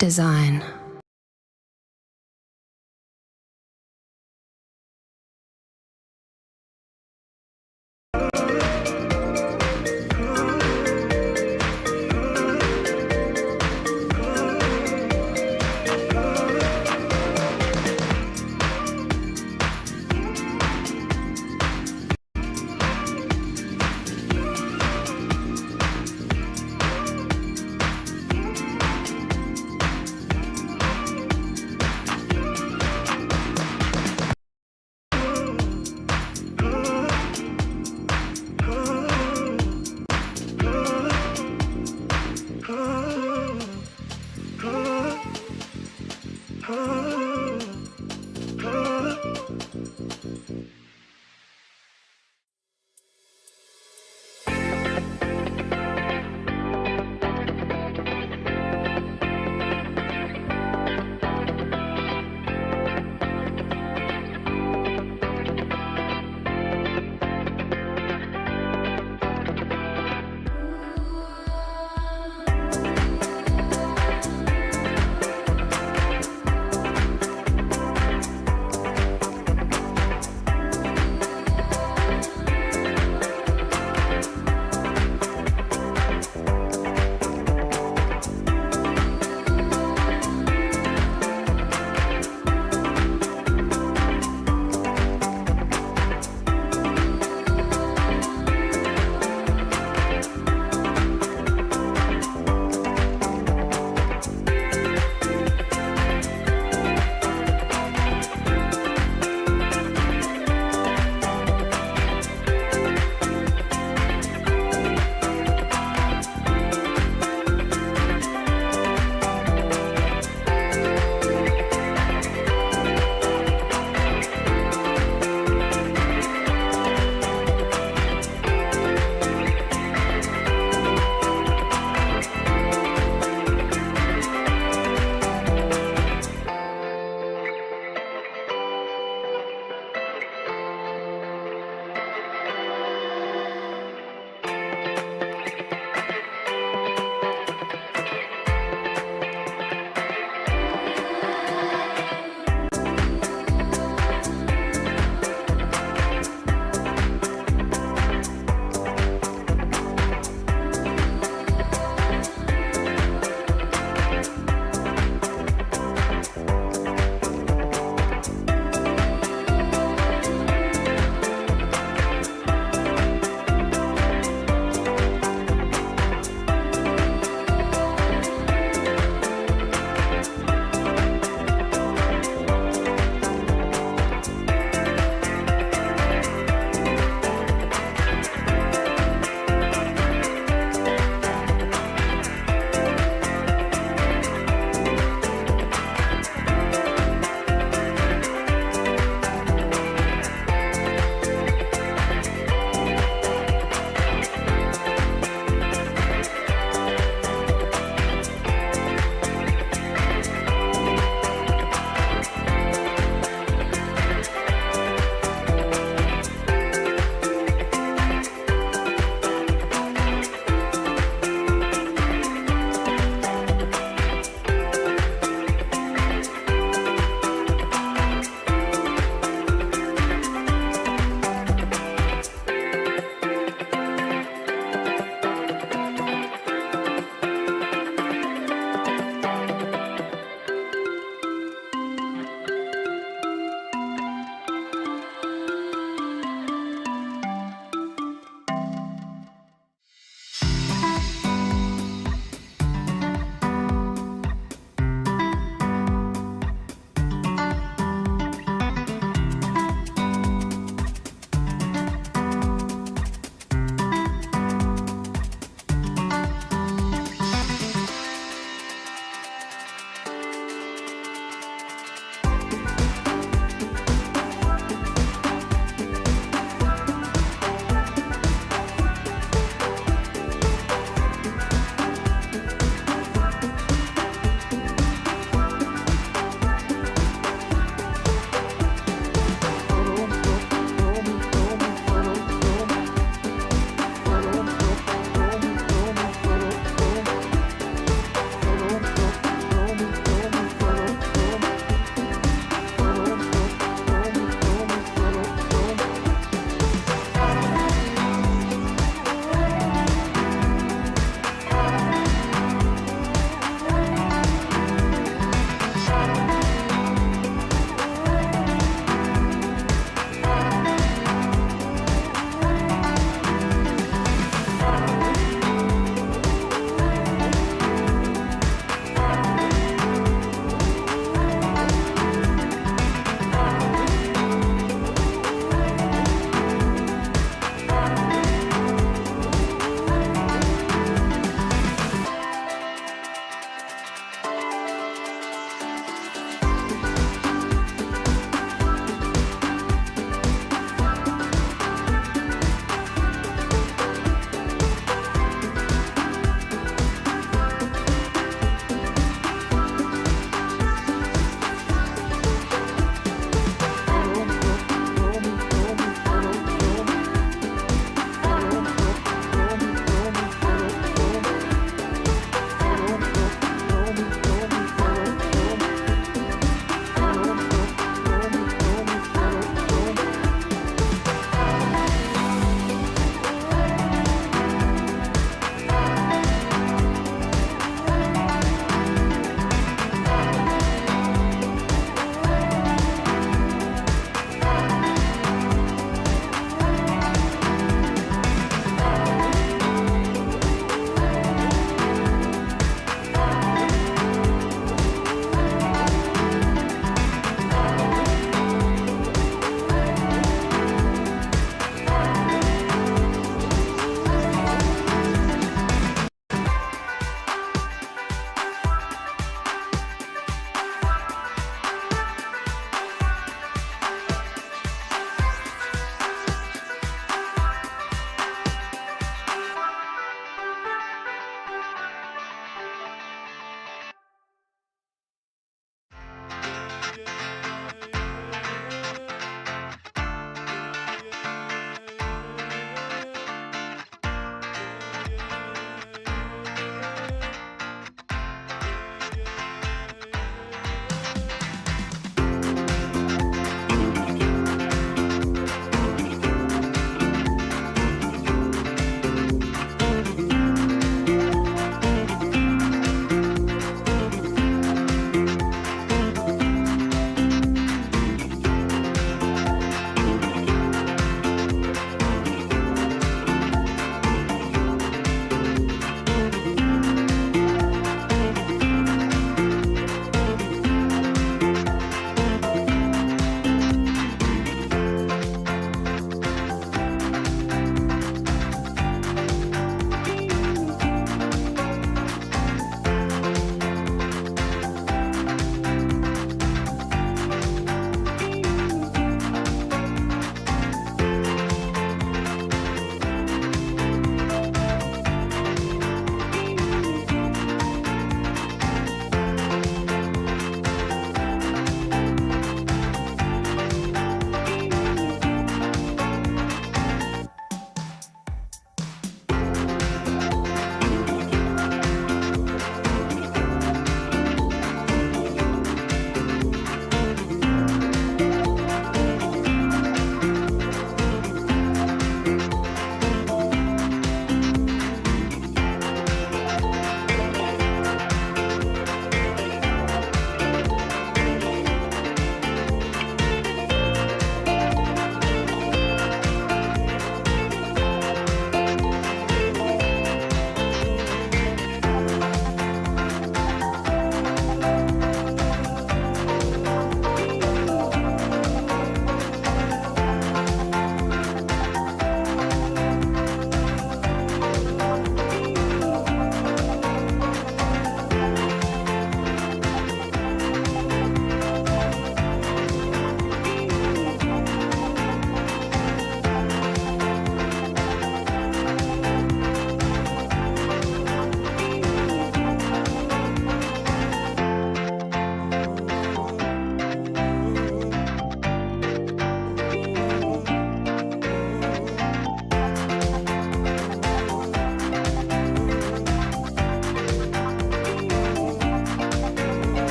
Design.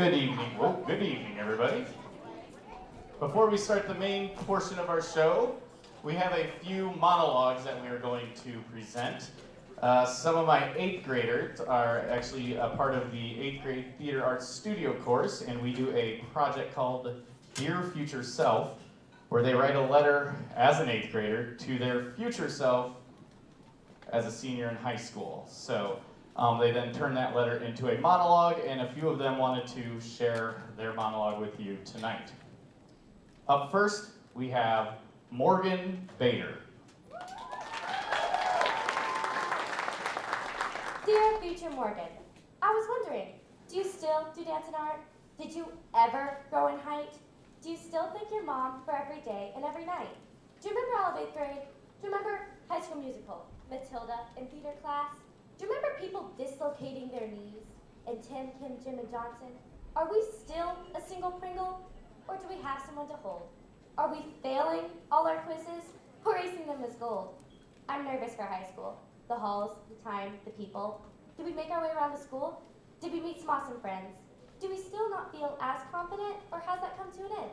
Good evening. Well, good evening, everybody. Before we start the main portion of our show, we have a few monologues that we are going to present. Some of my 8th graders are actually a part of the 8th grade theater arts studio course, and we do a project called Dear Future Self, where they write a letter as an 8th grader to their future self as a senior in high school. So they then turn that letter into a monologue, and a few of them wanted to share their monologue with you tonight. Up first, we have Morgan Bader. Dear future Morgan, I was wondering, do you still do dance and art? Did you ever grow in height? Do you still thank your mom for every day and every night? Do you remember all of 8th grade? Do you remember High School Musical, Matilda in theater class? Do you remember people dislocating their knees? And Tim, Kim, Jim, and Johnson? Are we still a single Pringle? Or do we have someone to hold? Are we failing all our quizzes or acing them as gold? I'm nervous for high school. The halls, the time, the people. Did we make our way around the school? Did we meet some awesome friends? Do we still not feel as confident, or has that come to an end?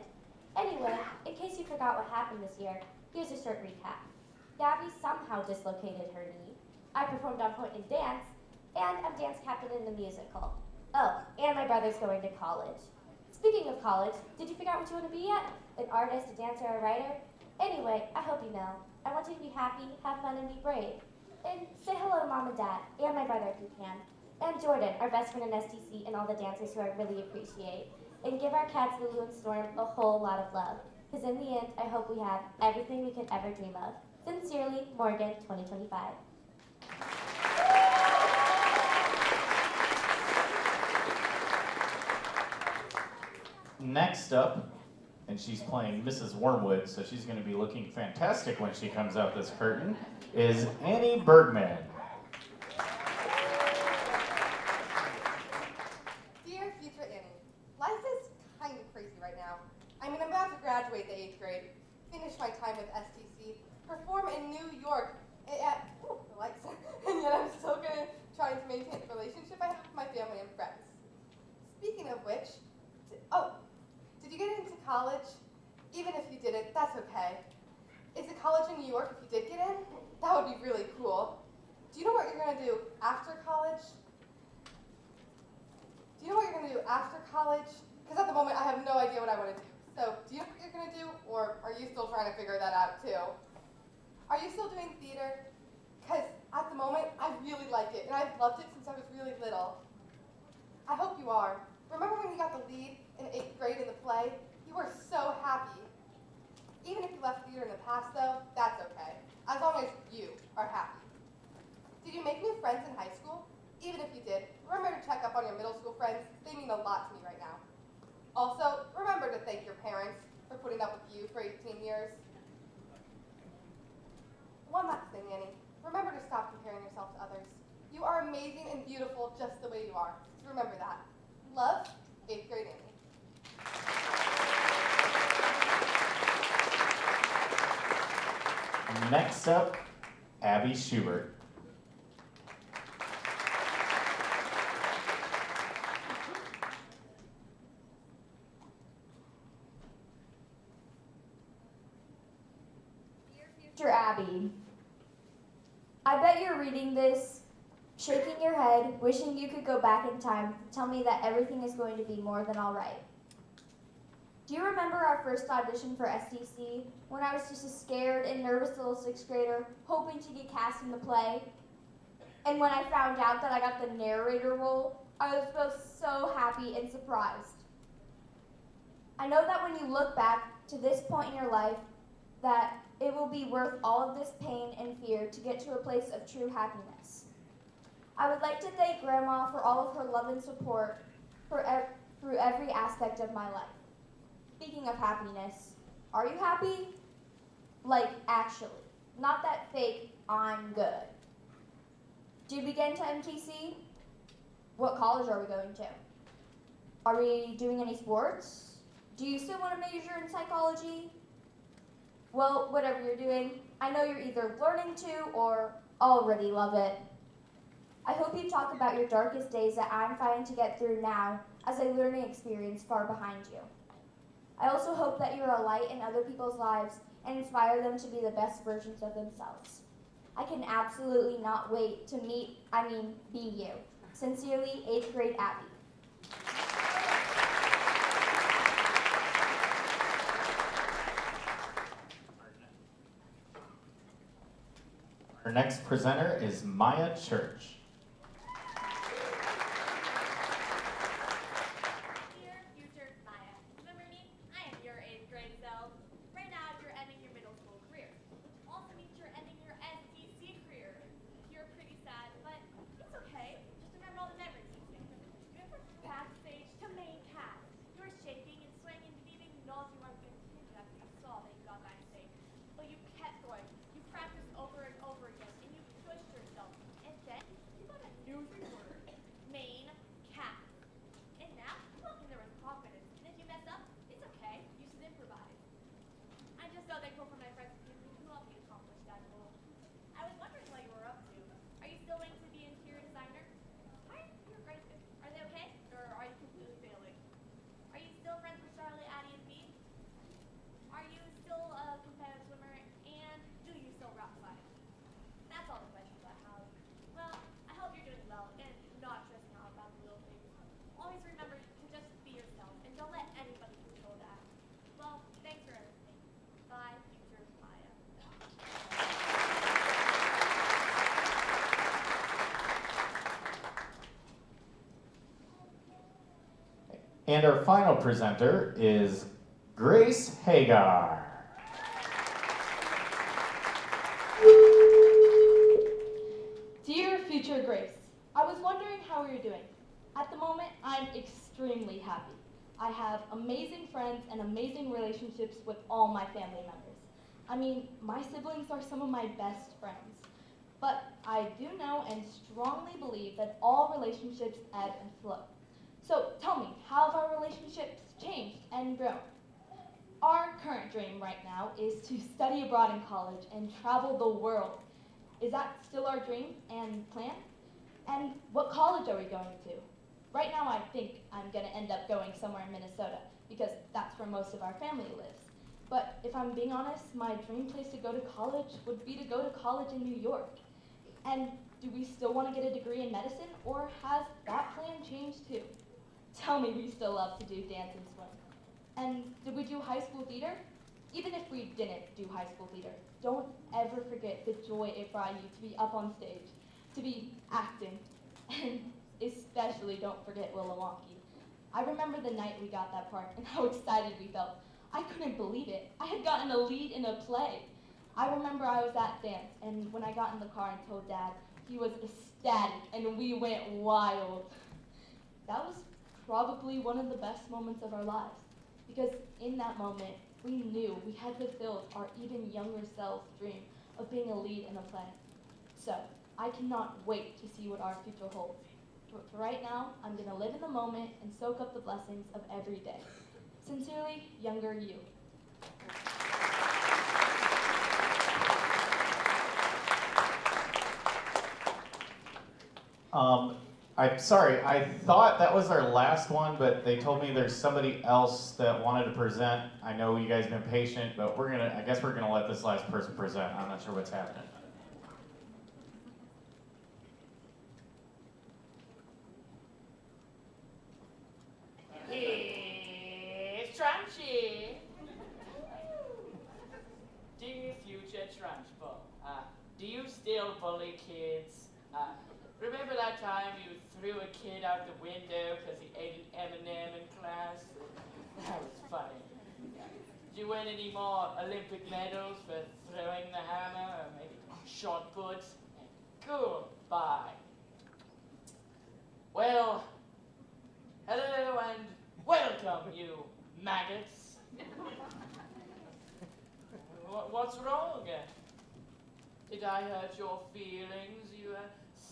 Anyway, in case you forgot what happened this year, here's a short recap. Gabby somehow dislocated her knee. I performed on point in dance, and I'm dance captain in the musical. Oh, and my brother's going to college. Speaking of college, did you figure out what you want to be yet? An artist, a dancer, a writer? Anyway, I hope you know. I want you to be happy, have fun, and be brave. And say hello to Mom and Dad, and my brother if you can. And Jordan, our best friend in STC, and all the dancers who I really appreciate. And give our cats Lulu and Storm a whole lot of love. Because in the end, I hope we have everything we could ever dream of. Sincerely, Morgan, 2025. Next up, and she's playing Mrs. Wormwood, so she's going to be looking fantastic when she comes out this curtain, is Annie Bergman. Dear future Annie, life is kind of crazy right now. I mean, I'm about to graduate the 8th grade, finish my time with STC, perform in New York, the lights, and yet I'm still trying to maintain the relationship I have with my family and friends. Speaking of which, did you get into college? Even if you didn't, that's okay. Is it college in New York if you did get in? That would be really cool. Do you know what you're going to do after college? Because at the moment, I have no idea what I want to do. So, do you know what you're going to do, or are you still trying to figure that out too? Are you still doing theater? Because at the moment, I really like it, and I've loved it since I was really little. I hope you are. Remember when you got the lead in 8th grade in the play? You were so happy. Even if you left theater in the past, though, that's okay, as long as you are happy. Did you make new friends in high school? Even if you did, remember to check up on your middle school friends. They mean a lot to me right now. Also, remember to thank your parents for putting up with you for 18 years. One last thing, Annie. Remember to stop comparing yourself to others. You are amazing and beautiful just the way you are. So remember that. Love, 8th grade Annie. Next up, Abby Schubert. Dear Abby, I bet you're reading this, shaking your head, wishing you could go back in time, tell me that everything is going to be more than all right. Do you remember our first audition for STC, when I was just a scared and nervous little 6th grader, hoping to get cast in the play? And when I found out that I got the narrator role, I was both so happy and surprised. I know that when you look back to this point in your life, that it will be worth all of this pain and fear to get to a place of true happiness. I would like to thank Grandma for all of her love and support through every aspect of my life. Speaking of happiness, are you happy? Like, actually. Not that fake, I'm good. Do you begin to MTC? What college are we going to? Are we doing any sports? Do you still want to major in psychology? Well, whatever you're doing, I know you're either learning to or already love it. I hope you talk about your darkest days that I'm fighting to get through now as a learning experience far behind you. I also hope that you are a light in other people's lives and inspire them to be the best versions of themselves. I can absolutely not wait to be you. Sincerely, 8th grade Abby. Our next presenter is Maya Church. Dear future Maya, remember me? I am your 8th grade self. Right now, you're ending your middle school career, which also means you're ending your STC career. You're pretty sad, but it's okay. Just remember all the memories you made. You went from backstage to main cast. You were shaking and swaying and believing not you weren't going to continue after you saw that you got backstage. But you kept going. You practiced over and over again, and you pushed yourself. And then you got a new reward. Main cast. And now you walk in there with confidence. And if you mess up, it's okay. You should improvise. I'm just so thankful for my friends who helped me accomplish that goal. I was wondering what you were up to. Are you still waiting to be an interior designer? Are your grades good? Are they okay? Or are you completely failing? Are you still friends with Charlotte, Addie, and Pete? Are you still a competitive swimmer? And do you still rock climb? That's all the questions I have. Well, I hope you're doing well and not stressing out about the little things. Always remember to just be yourself and don't let anybody control that. Well, thanks for everything. Bye, future Maya. And our final presenter is Grace Hagar. Dear future Grace, I was wondering how you're doing. At the moment, I'm extremely happy. I have amazing friends and amazing relationships with all my family members. I mean, my siblings are some of my best friends. But I do know and strongly believe that all relationships ebb and flow. So tell me, how have our relationships changed and grown? Our current dream right now is to study abroad in college and travel the world. Is that still our dream and plan? And what college are we going to? Right now I think I'm going to end up going somewhere in Minnesota because that's where most of our family lives. But if I'm being honest, my dream place to go to college would be to go to college in New York. And do we still want to get a degree in medicine, or has that plan changed too? Tell me we still love to do dance and swim. And did we do high school theater? Even if we didn't do high school theater, don't ever forget the joy it brought you to be up on stage, to be acting, and especially don't forget Willawonky. I remember the night we got that part and how excited we felt. I couldn't believe it. I had gotten a lead in a play. I remember I was at dance, and when I got in the car and told Dad, he was ecstatic, and we went wild. That was probably one of the best moments of our lives, because in that moment, we knew we had fulfilled our even younger selves' dream of being a lead in a play. So, I cannot wait to see what our future holds. But for right now, I'm going to live in the moment and soak up the blessings of every day. Sincerely, younger you. I'm sorry, I thought that was our last one, but they told me there's somebody else that wanted to present. I know you guys have been patient, but I guess we're gonna let this last person present. I'm not sure what's happening. It's Trunchy! Dear future Trunchbull, do you still bully kids? Remember that time you threw a kid out the window because he ate an M&M in class? That was funny. Did you win any more Olympic medals for throwing the hammer or maybe shot put? Cool, bye. Well, hello and welcome, you maggots. What's wrong? Did I hurt your feelings, you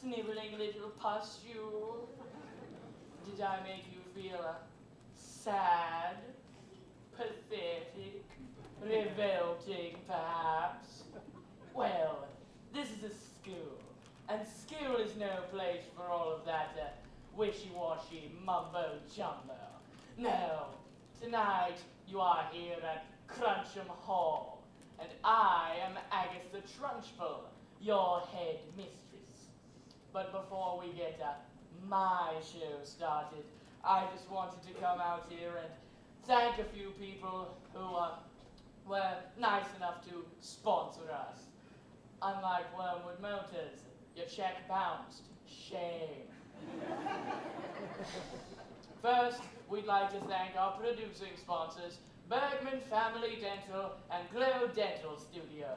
sniveling little pustule? Did I make you feel sad, pathetic, revolting perhaps? Well, this is a school, and school is no place for all of that wishy-washy mumbo-jumbo. No, tonight you are here at Cruncham Hall, and I am Agatha Trunchbull, your headmistress. But before we get my show started, I just wanted to come out here and thank a few people who were nice enough to sponsor us. Unlike Wormwood Motors, your check bounced. Shame. First, we'd like to thank our producing sponsors, Bergman Family Dental and Glow Dental Studio.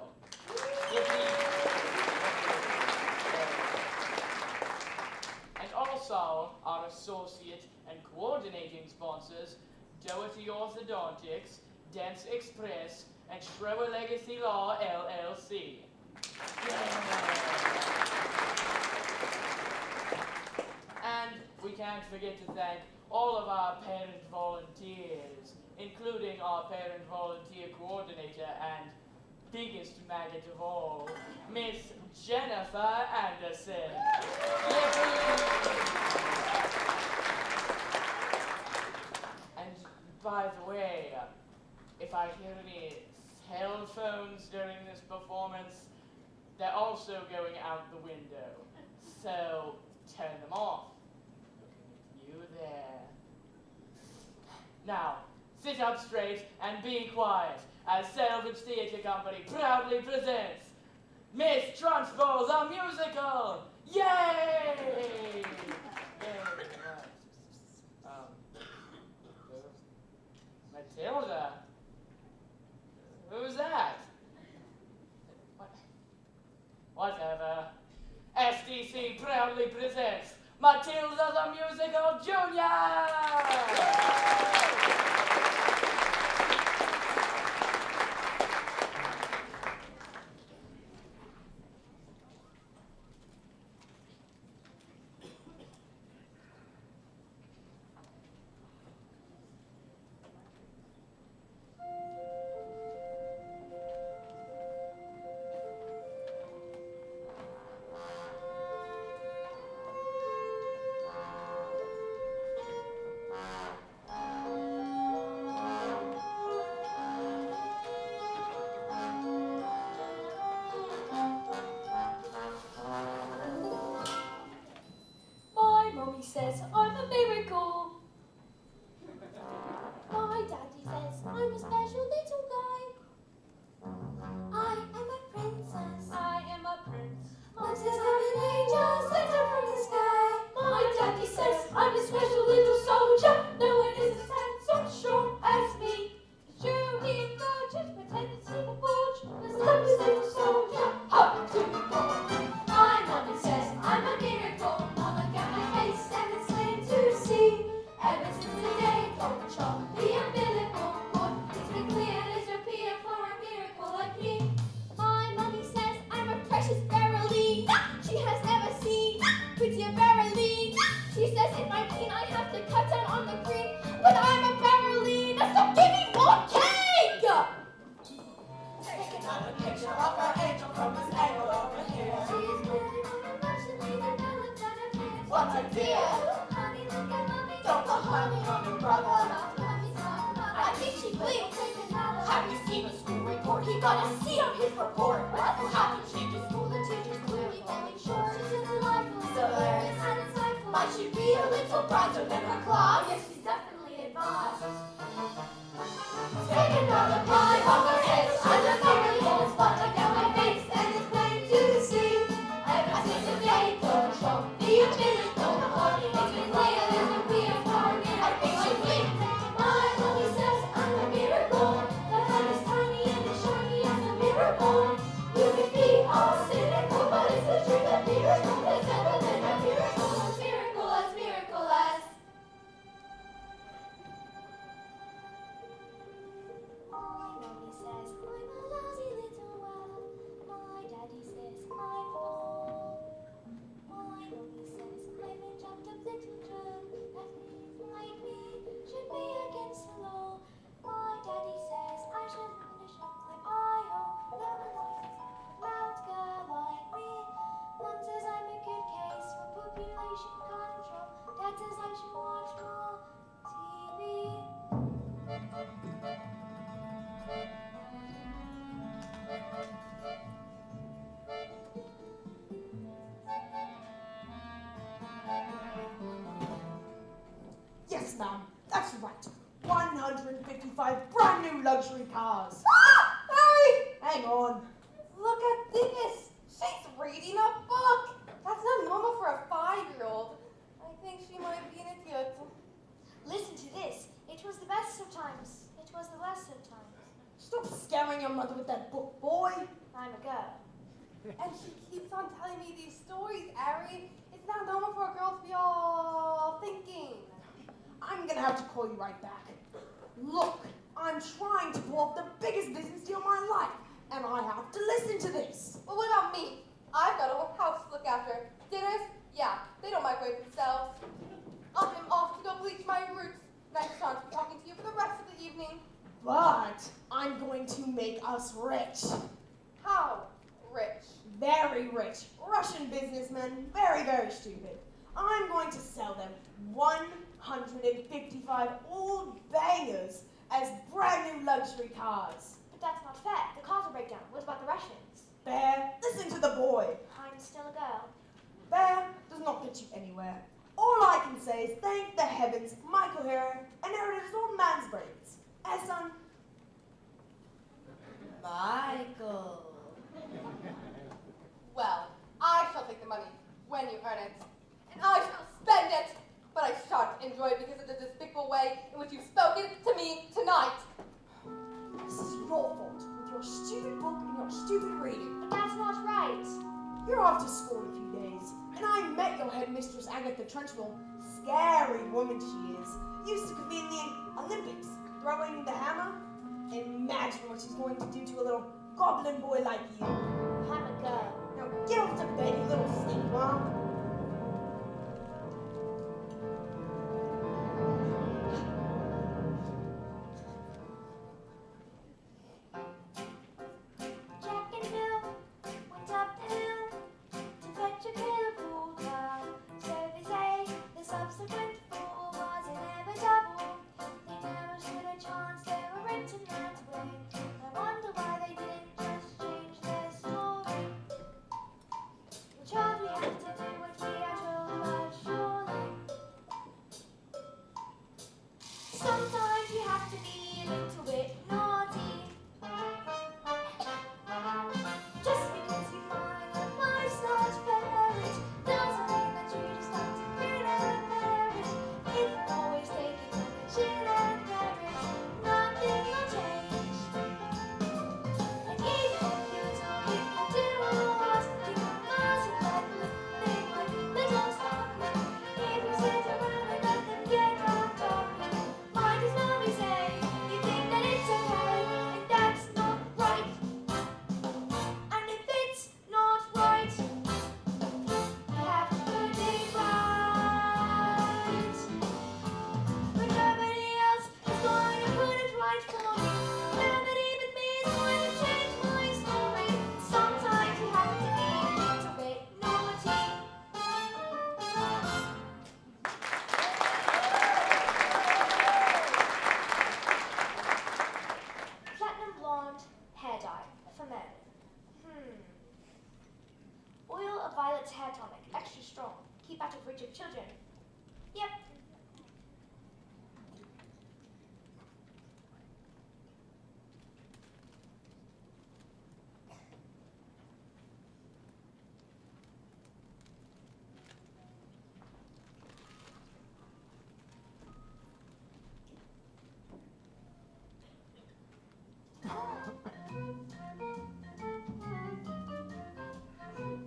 And also our associate and coordinating sponsors, Doherty Orthodontics, Dents Express, and Schroer Legacy Law, LLC. And we can't forget to thank all of our parent volunteers, including our parent volunteer coordinator and biggest maggot of all, Miss Jennifer Anderson. And by the way, if I hear any cell phones during this performance, they're also going out the window. So turn them off. You there. Now, sit up straight and be quiet as Salvage Theatre Company proudly presents Miss Trunchbull the Musical! Yay! Yay! Matilda? Who's that? Whatever. STC proudly presents Matilda the Musical Junior! Says I'm a miracle. My daddy says I'm a special little guy. I am a princess. I am a prince. Mom says I'm an angel sent down from the sky. My daddy says I'm a special little soldier. No one is as handsome, strong as me. The true hero just pretended to the forge. Let's love this little soldier up to the forge. My mommy says I'm a miracle. Mama got my face and it's plain to see. Ever since the day told Chop the umbilical cord, it's been clear there's no peer for a miracle like me. My mommy says I'm a precious Beryline. She has never seen prettier Beryline. She says in my teen I have to cut down on the cream, but I'm a Beryline, so give me more cake! Taking another picture of our angel from this angle over here. She is really more emotionally developed than her peers. What a dear! Honey, look at mommy. Don't go honey on your brother. Mommy's not mother. I think she will. Take another. Have you seen the school report? He got a C on his report. How to change his school? The teacher's clearly falling short. She's just delightful, Hilarious. and insightful. Might she be a little brighter than her claws? Yes, she's definitely advanced. Take another pie on her head. I'm a miracle. But I got my face and it's plain to see. Ever since the day told show the umbilical cord, it's been clear there's no fear for a miracle. I think she will. My mommy says I'm a miracle. The head is tiny and it's shiny as a miracle. You can be all cynical, but it's the truth that miracle is better than a miracle. As miracle as miracle as. 5 brand new luxury cars. Harry! Hang on. Look at this. She's reading a book. That's not normal for a 5-year-old. I think she might be an idiot. Listen to this. It was the best of times. It was the worst of times. Stop scaring your mother with that book, boy. I'm a girl. And she keeps on telling me these stories, Harry. It's not normal for a girl to be all thinking. I'm gonna have to call you right back. Look, I'm trying to pull off the biggest business deal of my life, and I have to listen to this. Well, what about me? I've got a whole house to look after. Dinners? Yeah, they don't microwave themselves. I'm off to go bleach my roots. Nice chance to be talking to you for the rest of the evening. But I'm going to make us rich. How rich? Very rich. Russian businessmen, very, very stupid. I'm going to sell them 155 old bangers as brand new luxury cars. But that's not fair. The cars will break down. What about the Russians? Bear, listen to the boy. I'm still a girl. Bear does not get you anywhere. All I can say is thank the heavens Michael here inherited his old man's brains. As son, Michael. Well, I shall take the money when you earn it. And I shall spend it. But I shan't enjoy it because of the despicable way in which you've spoken to me tonight. this is your fault with your stupid book and your stupid reading. But that's not right. You're off to school in a few days, and I met your headmistress Agatha Trunchbull. Scary woman she is. Used to compete in the Olympics, throwing the hammer. Imagine what she's going to do to a little goblin boy like you. I'm a girl. Now get off to bed, you little stinkworm. Jack and Bill went up the hill to fetch a pail of water. So they say the subsequent fall was inevitable. They never stood a chance, they were written that way. I wonder why they didn't just change their story. The child we have to do what we are told, but surely. Sometimes you have to be a little bit naughty. Just because you find that life's not fair, it doesn't mean that you just have to grin and bear it. If you always take it on the chin and bear it, nothing will change. And even if you don't, if you do what you must let the thing like little stop you. If you sit around and let them get wrapped up, you might as well be saying you think that it's okay, and that's not right. And if it's not right, you have to put it right. But nobody else is going to put it right for me. Nobody but me is going to change my story. Sometimes you have to be a little bit naughty. Platinum blonde hair dye for men. Oil of violet's hair tonic, extra strong. Keep out of reach of children. Yep.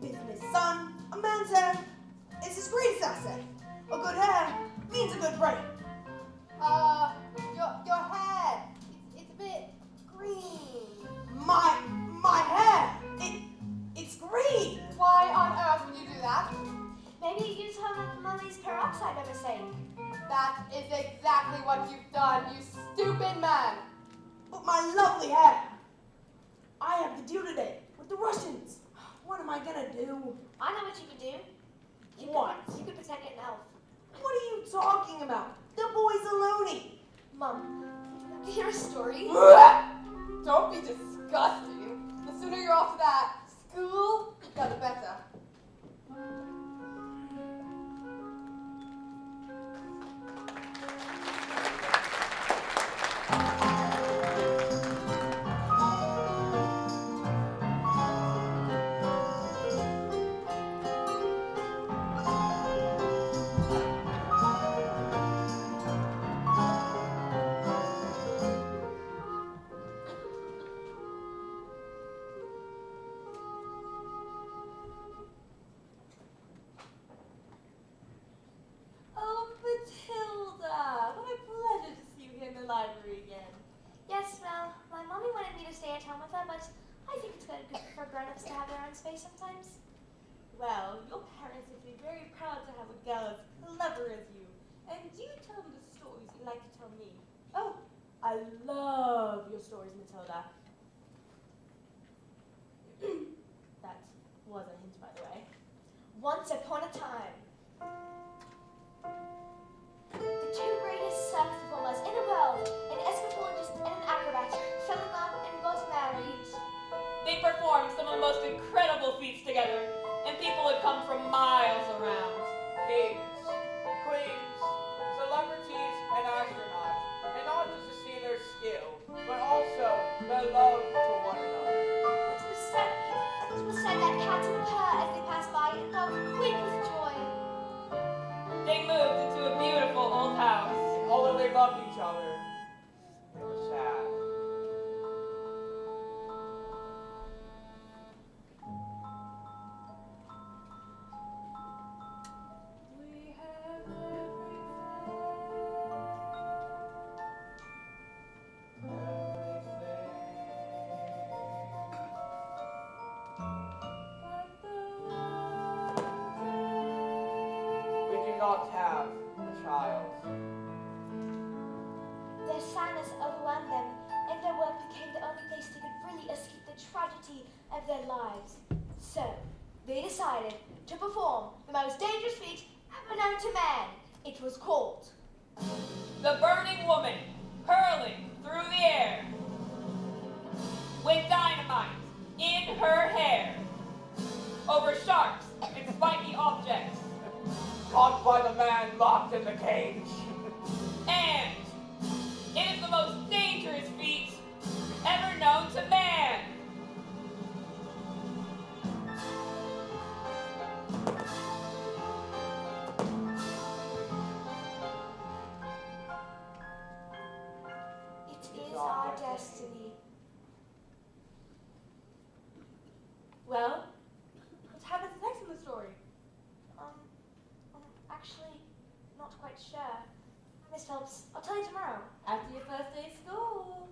Business, son. A man's hair is his greatest asset. A good hair means a good brain. Your head. It's a bit green. My hair, it's green. Why on earth would you do that? Maybe you use her mummy's peroxide by mistake. That is exactly what you've done, you stupid man. But my lovely hair. I have the deal today with the Russians. What am I gonna do? I know what you could do. What? You could pretend to get an elf. What are you talking about? The boy's a loony. Mum, would you like to hear a story? Don't be disgusting. The sooner you're off to that school, the better. that it's good for grown-ups to have their own space sometimes? Well, your parents would be very proud to have a girl as clever as you. And do tell them the stories you like to tell me. Oh, I love your stories, Matilda. That was a hint, by the way. Once upon a time, the two greatest circus performers in the world, an escapologist and an acrobat, fell in love and got married. They performed some of the most incredible feats together, and people would come from miles around. Kings, queens, celebrities, and astronauts, and not just to see their skill, but also their love for one another. It was said that cats would purr as they passed by and dogs squeak with joy. They moved into a beautiful old house. And although they loved each other, they were sad. We have everything. We do not have a child. Their sadness overwhelmed them, and their work became the only place they could really escape the tragedy of their lives. So, they decided to perform the most dangerous feat ever known to man. It was called The burning woman, hurling through the air, with dynamite in her hair, over sharks and spiky objects, Caught by the man locked in the cage. and it is the most dangerous feat ever known to man. It is our destiny. Well, what happens next in the story? Actually, not quite sure. Miss Phelps, I'll tell you tomorrow. After your first day of school.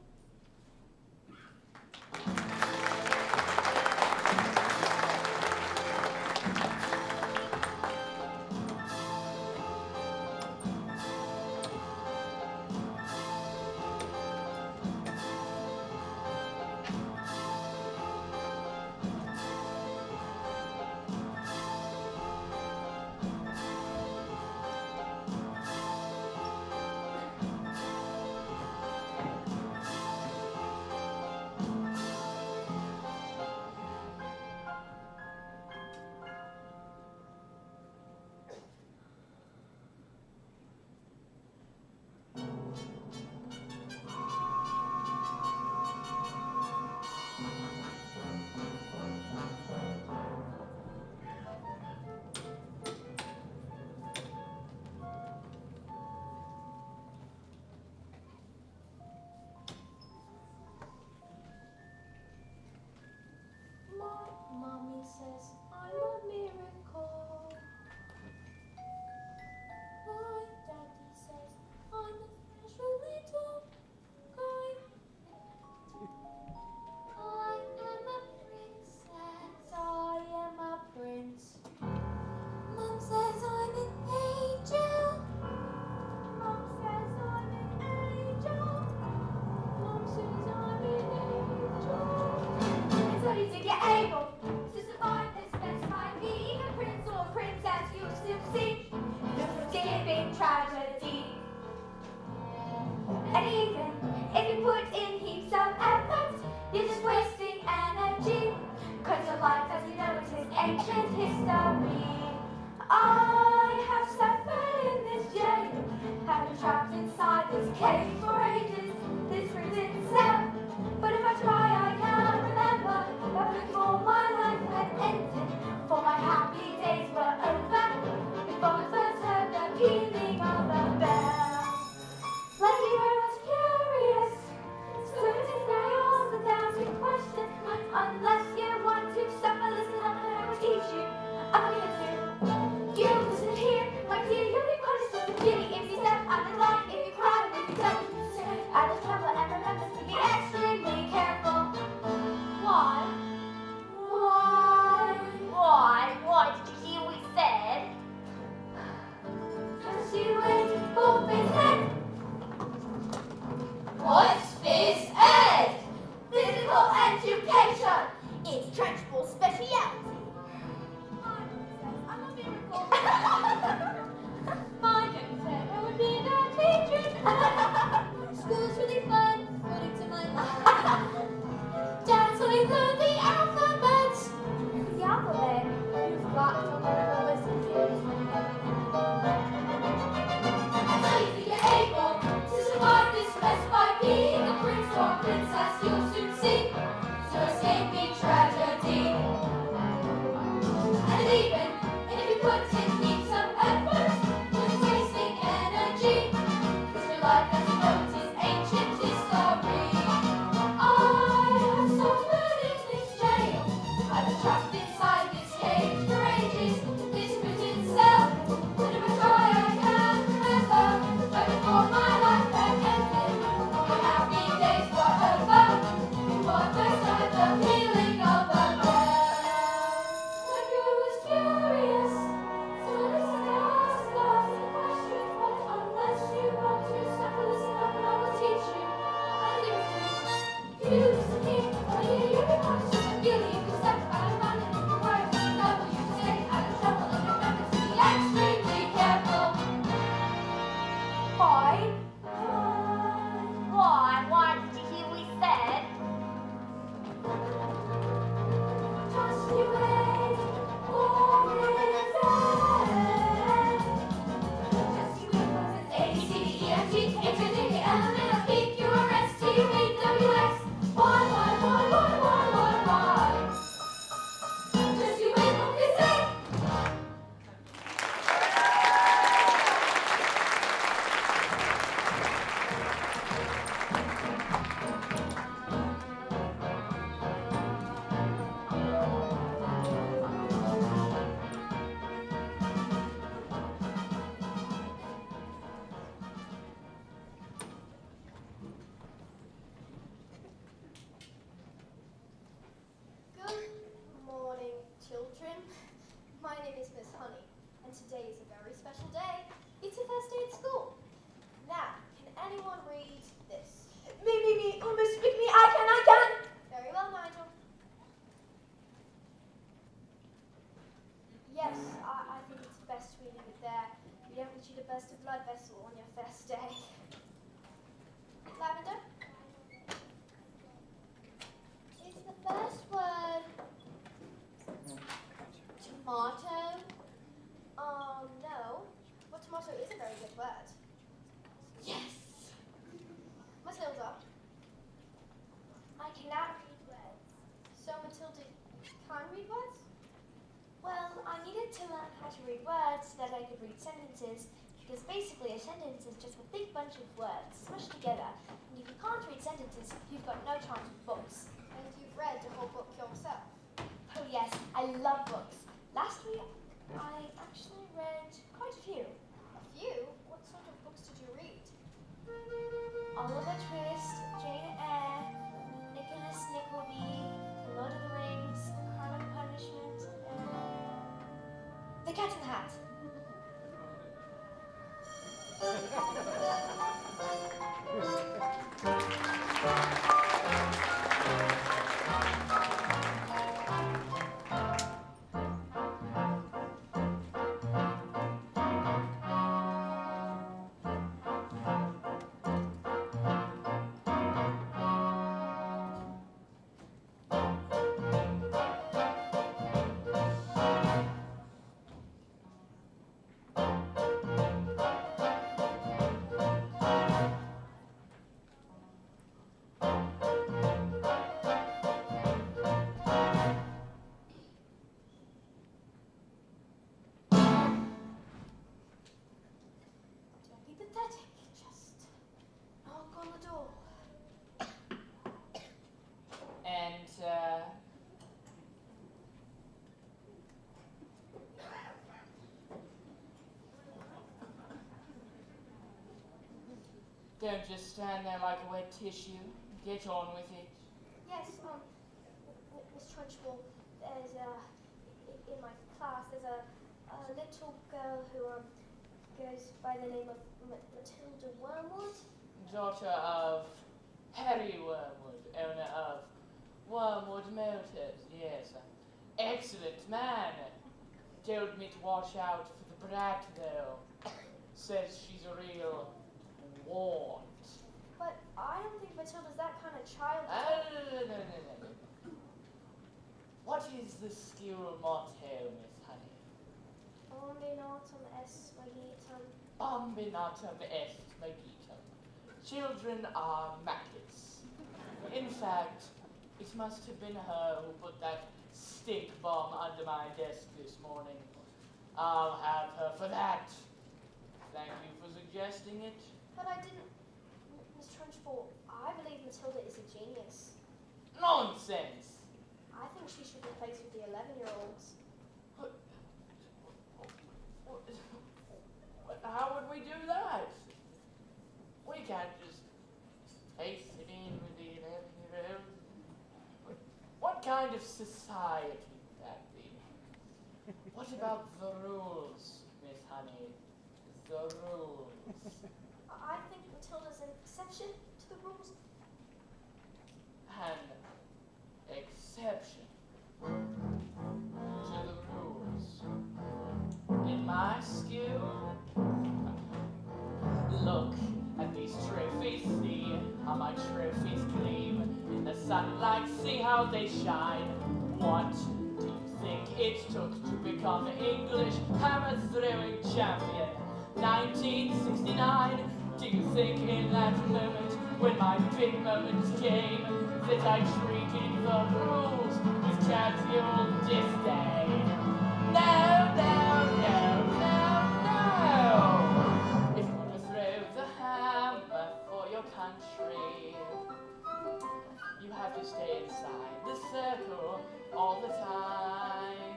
Mommy says I'm a miracle. My daddy says I'm a special little guy. I am a princess. I am a prince. Mom says I'm an angel. Mom says I'm an angel. Mom says I'm an angel. It's only to get able to survive this mess by being a prince or princess. You still see the dipping tragedy. And even if you put in heaps of effort, you're just wasting energy. Cause your life as you know it is ancient history. I have suffered in this jail, have been trapped inside this cage for ages, this prison cell. But if I try, I can't remember that before my life had ended, for my happy days were over, before I first heard the pealing of a bell. Like you were much curious, so it is now yours without a question. Unless you want to suffer, listen up and I will teach you. I'm here to. You today is a very special day. It's a first day at school. Now, can anyone read this? Me, almost speak me, I can. Very well, Nigel. Yes, I think it's best we leave it there. We don't want you to burst a blood vessel on your first day. Lavender? Is the first word tomato? No. But tomato is a very good word. Yes! Matilda? I cannot read words. So, Matilda, you can read words? Well, I needed to learn how to read words so that I could read sentences, because basically a sentence is just a big bunch of words smushed together, and if you can't read sentences, you've got no chance with books. And you've read the whole book yourself? Oh yes, I love books. Last week, I actually read quite a few. A few? What sort of books did you read? Oliver Twist, Jane Eyre, Nicholas Nickleby, The Lord of the Rings, Crime and Punishment, The Cat in the Hat. Don't be pathetic, just knock on the door. And, don't just stand there like a wet tissue. Get on with it. Yes, Miss Trunchbull, there's in my class, there's a little girl who goes by the name of Matilda Wormwood. Daughter of Harry Wormwood, owner of Wormwood Motors. Yes, excellent man. Told me to watch out for the brat though. Says she's a real wart. But I don't think Matilda's that kind of child. No. What is the school motto, Miss Honey? Combinatum est magitum. Combinatum est magitum. Children are maggots. In fact, it must have been her who put that stink bomb under my desk this morning. I'll have her for that. Thank you for suggesting it. But I didn't. Miss Trunchbull, I believe Matilda is a genius. Nonsense! I think she should be placed with the 11-year-olds. How would we do that? We can't just place it in with the 11-year-olds. What kind of society would that be? What about the rules, Miss Honey? The rules. I think Matilda's an exception to the rules. An exception to the rules. In my school, look at these trophies, see how my trophies gleam in the sunlight, see how they shine. What do you think it took to become English hammer throwing champion? 1969. Do you think in that moment, when my big moment came, that I treated the rules with casual disdain? No. If you want to throw the hammer for your country, you have to stay inside the circle all the time.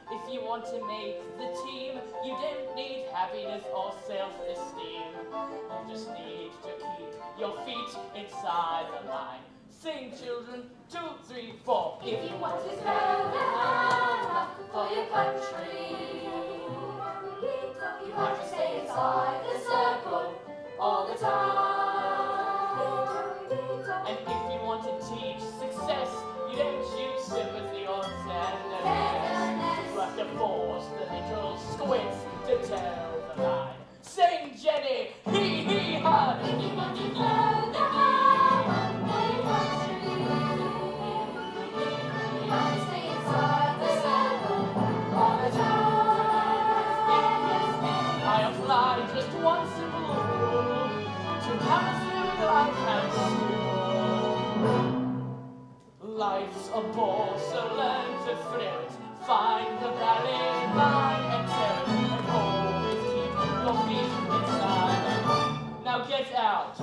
If you want to make the team, you don't need happiness or self-esteem. You just need to keep your feet inside the line. Sing, children, 2, 3, 4. If you want to throw the hammer for your country. You have to stay inside the circle all the time. And if you want to teach success, you don't choose sympathy or tenderness. You have to force the little squints to tell the lie. Sing, Jenny! Hee hee ha! If you want to know the power for your country, you have to stay inside the circle all the time. I apply just one simple rule to hazard life and school. Life's a ball, so learn to thrill it. Find the valley line and tear it, and always keep your feet inside. Now get out.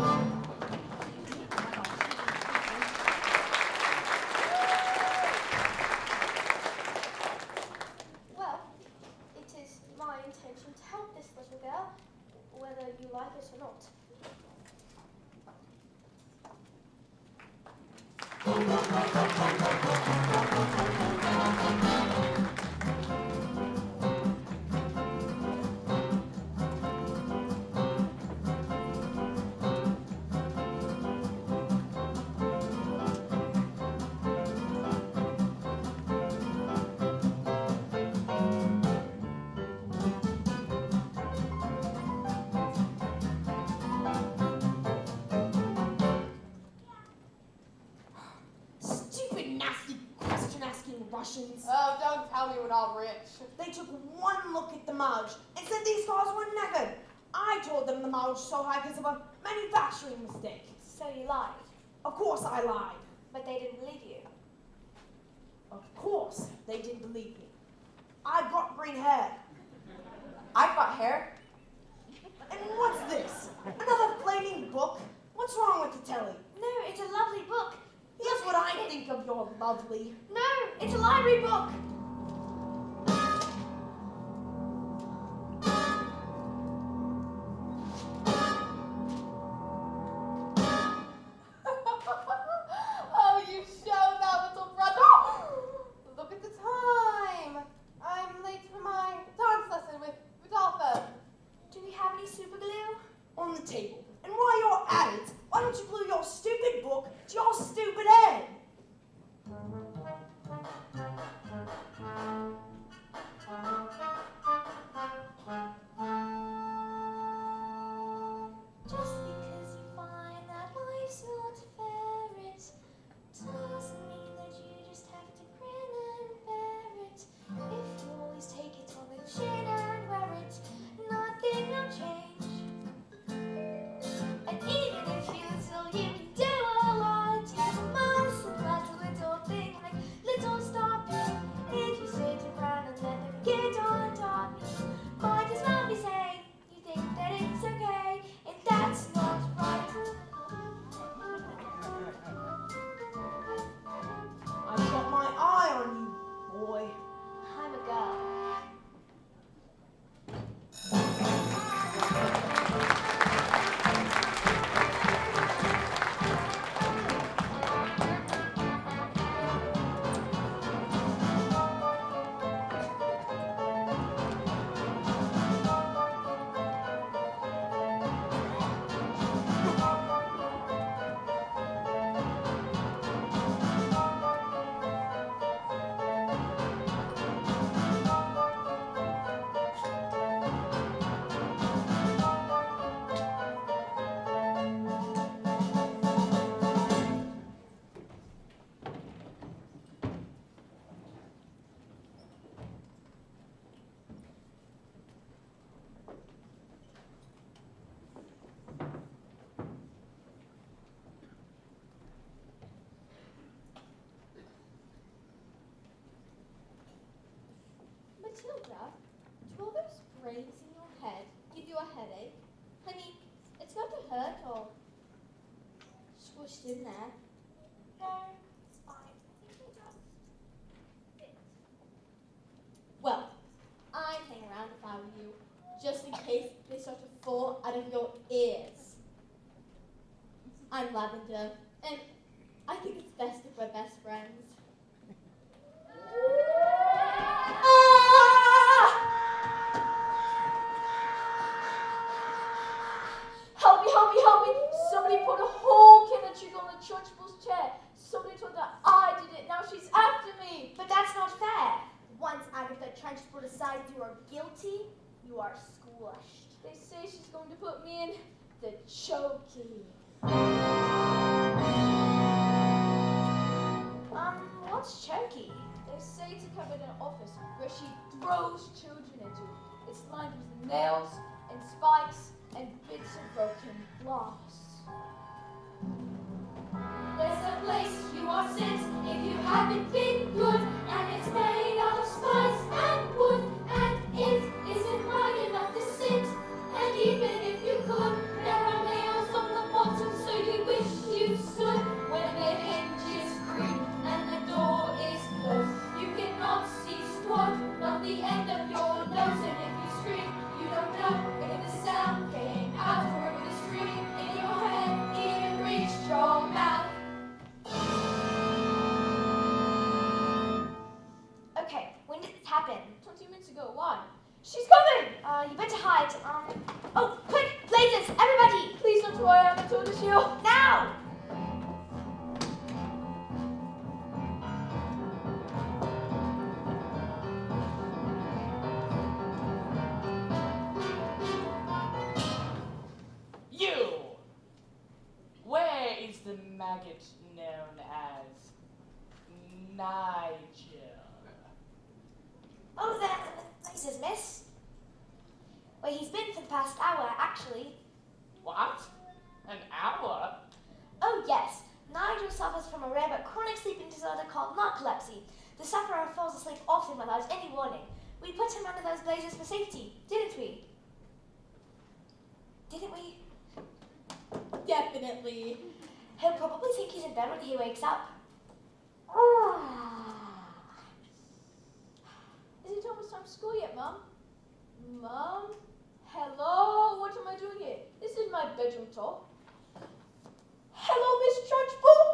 Well, it is my intention to help this little girl, whether you like it or not. Stupid, nasty, question-asking Russians. Oh, don't tell me we're all rich. They took one look at the mileage and said these cars were knackered. I told them the mileage was so high because of a manufacturing mistake. So you lied, Of course I lied. but they didn't believe you. Of course they didn't believe me. I've got green hair. I've got hair. And what's this? Another flaming book? What's wrong with the telly? No, it's a lovely book. Here's what I think of your lovely. No, it's a library book. Oh, you showed that little brother. Look at the time. I'm late for my dance lesson with Rodolfo. Do we have any super glue? On the table. And while you're at it, why don't you glue your stupid book to your stupid head? Just because you find that life's not fair, it doesn't mean that you just have to grin and bear it. If you always take it on the chin and wear it, nothing will change. And even if you feel you can do a lot, you must surprise a little thing like little stopping. If you sit around and let them get on top, might as well be saying you think that it's okay, and that's not right. I've got my eye on you, boy. I'm a girl. Matilda, do all those brains in your head give you a headache? Honey, it's got to hurt or squished in there. No, it's fine. I think it just fit. Well, I'd hang around if I were you, just in case they start to fall out of your ears. I'm Lavender, and I think it's best if we're best friends. But that's not fair. Once Agatha Trenchbull decides you are guilty, you are squashed. They say she's going to put me in the choking. What's choky? They say it's a cabinet office where she throws children into. It's lined with nails and spikes and bits of broken glass. There's a place you are sent if you haven't been good, and it's made out of spice and wood, and it isn't high enough to sit. And even if you could, there are nails on the bottom, so you wish you stood. When the hinges creak and the door is closed, you cannot see squat, not the end of your nose. And if you scream, you don't know if the sound came out or if the scream in your head even reached your mouth. Okay, when did this happen? 20 minutes ago, why? She's coming! You better hide. Oh, quick! Blazes! Everybody! Please don't know where I am, Matilda Shield. Now! You! Where is the maggot known as Nigel? Oh, there. Blazes, miss. Where he's been for the past hour, actually. What? An hour? Oh, yes. Nigel suffers from a rare but chronic sleeping disorder called narcolepsy. The sufferer falls asleep often without any warning. We put him under those blazes for safety, didn't we? Didn't we? Definitely. He'll probably think he's in bed when he wakes up. Is it almost time for school yet, Mom? Mom? Hello? What am I doing here? This is my bedroom talk. Hello, Miss Trunchbull?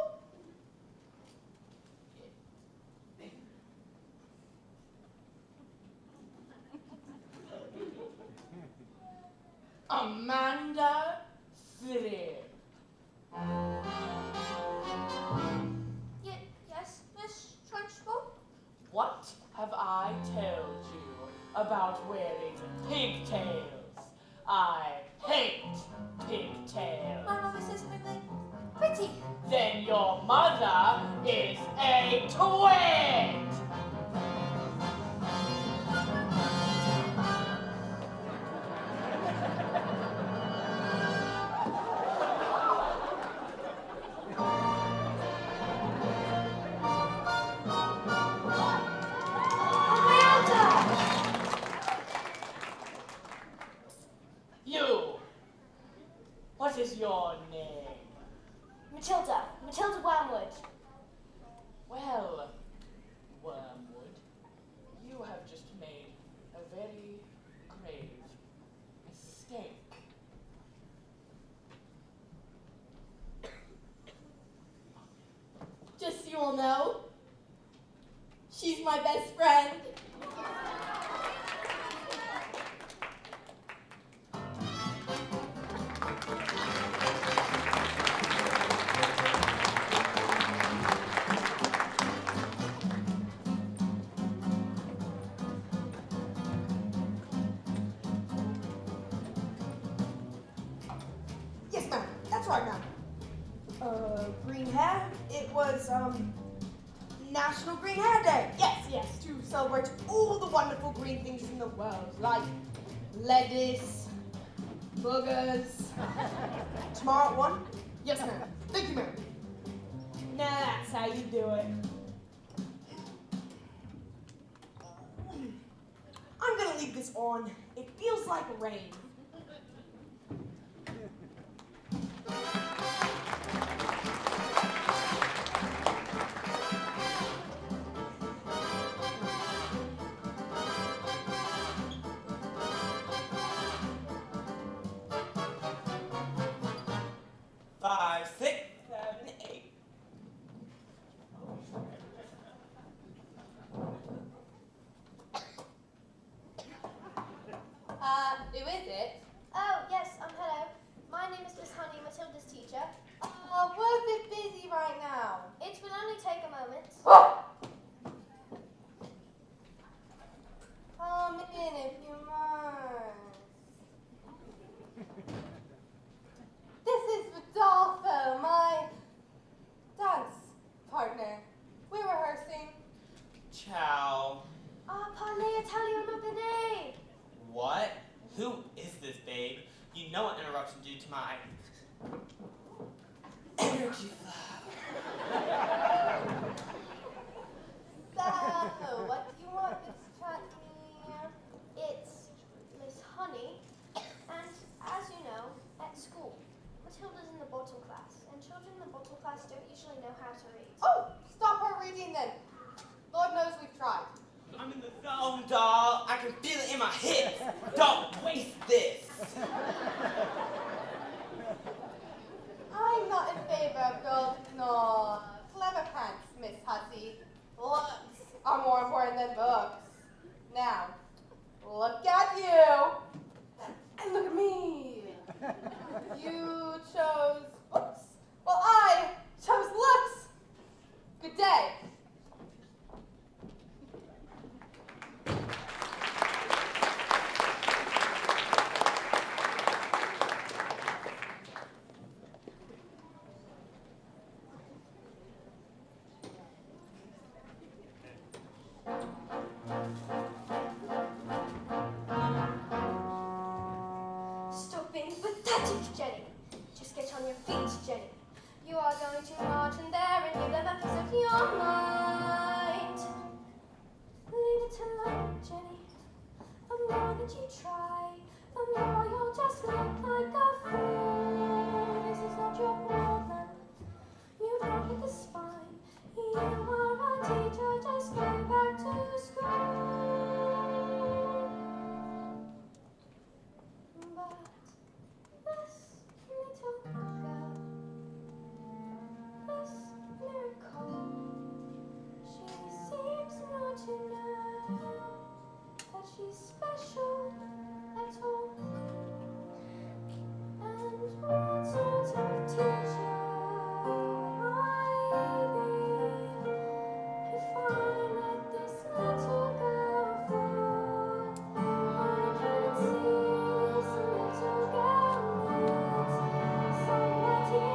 Amanda Thrill. Yes, Miss Trunchbull? What have I told you about wearing pigtails? I hate pigtails. My mother says something pretty. Then your mother is a twit! You! What is your name? Matilda. Matilda Wormwood. Well, Wormwood, you have just made a very grave mistake. Just so you all know, she's my best friend. Yes, ma'am. That's right, ma'am. Green hair. It was, National Green Hair Day. Yes, to celebrate all the wonderful green things in the world, like lettuce, boogers. Tomorrow at 1? Yes, ma'am. Thank you, ma'am. Now that's how you do it. I'm gonna leave this on. It feels like rain. Who is it? Who is this, babe? You know an interruption due to my energy flow. So, what do you want, Miss Chutney? It's Miss Honey, and as you know, at school, Matilda's in the bottom class, and children in the bottom class don't usually know how to read. Oh, stop her reading then. Lord knows we've tried. I'm in the zone, doll. I can feel it in my hips. Don't waste this. I'm not in favor of those, no, clever pants, Miss Hussey. Looks are more important than books. Now, look at you, and look at me. You chose books. Well, I chose looks. Good day. Stop being pathetic, Jenny. Just get on your feet, Jenny. You are going to march in there and give them a piece of your mind. Leave it alone, Jenny. The more that you try, the more you'll just look like a fool. This is not your problem. You don't get the spine. You are a teacher, just go back to school. But this little girl, this miracle, she seems not to know that she's special at all. And what sort of teacher would I be if I let this little girl fall? I can see this little girl needs somebody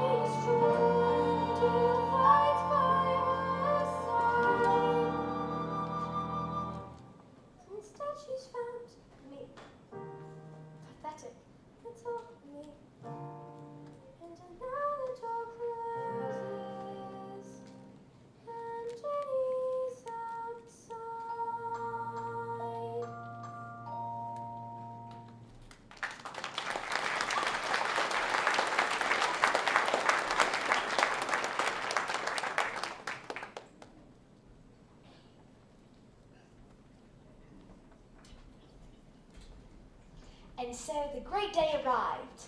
strong to fight by her side. Instead, she's found me, pathetic little me. And now the door closes, and Jenny's outside. And so the great day arrived.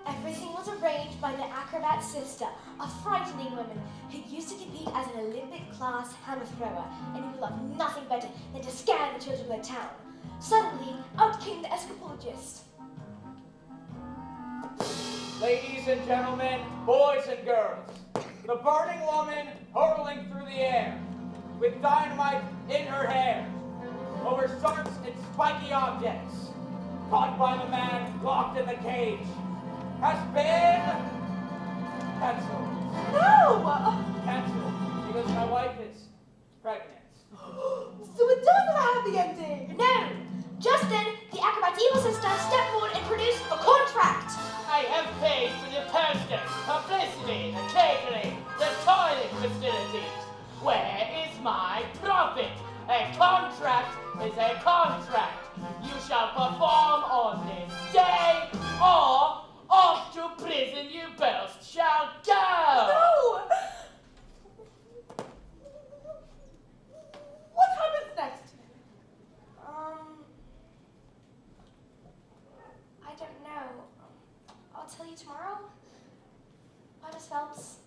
Everything was arranged by the acrobat sister, a frightening woman who used to compete as an Olympic class hammer thrower and who loved nothing better than to scare the children of the town. Suddenly, out came the escapologist. Ladies and gentlemen, boys and girls, the burning woman hurtling through the air, with dynamite in her hair, over sharps and spiky objects, caught by the man locked in the cage, has been canceled. No! Canceled because my wife is pregnant. So it does have a happy ending. No! Just then, the acrobat evil sister stepped forward and produced a contract. I have paid for the posters, publicity, the catering, the toilet facilities. Where is my profit? A contract is a contract. You shall perform on this day, or off to prison you both shall go. No! What happens next? I don't know. I'll tell you tomorrow. Bye, Miss Phelps.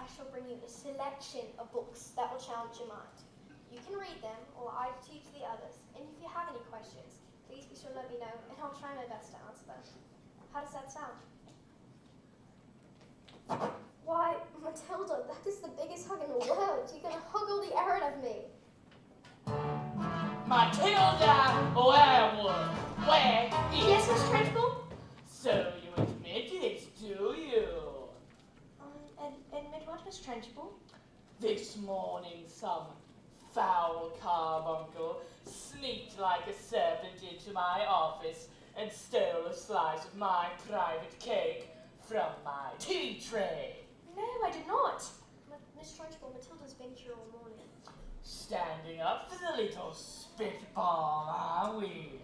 I shall bring you a selection of books that will challenge your mind. You can read them, or I teach the others. And if you have any questions, please be sure to let me know, and I'll try my best to answer them. How does that sound? Why, Matilda, that is the biggest hug in the world. You're going to hug all the air out of me. Matilda Werewolf, where is... Yes, Miss Trunchbull? So you admit it, do you? Admit what, Miss Trunchbull? This morning some foul carbuncle sneaked like a serpent into my office and stole a slice of my private cake from my tea tray. No, I did not. Miss Trunchbull, Matilda's been here all morning. Standing up for the little spitball, are we?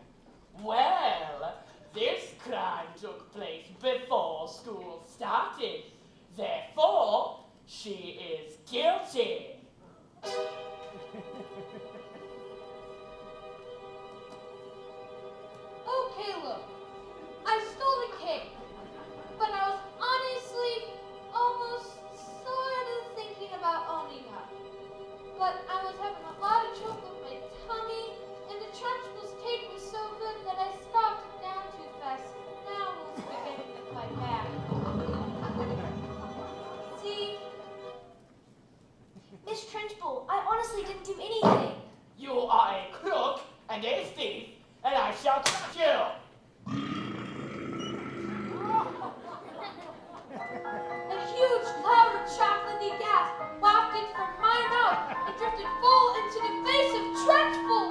Well, this crime took place before school started. Therefore, she is guilty. Okay, look. I stole the cake, but I was honestly almost sort of thinking about owning up. But I was having a lot of trouble with my tummy, and the Trunchbull's cake was so good that I stopped it down too fast. Now we'll begin with my back. See? Miss Trunchbull, I honestly didn't do anything. You are a crook and a thief, and I shall catch you. A huge cloud of chocolatey gas wafted from my mouth and drifted full into the face of Trunchbull.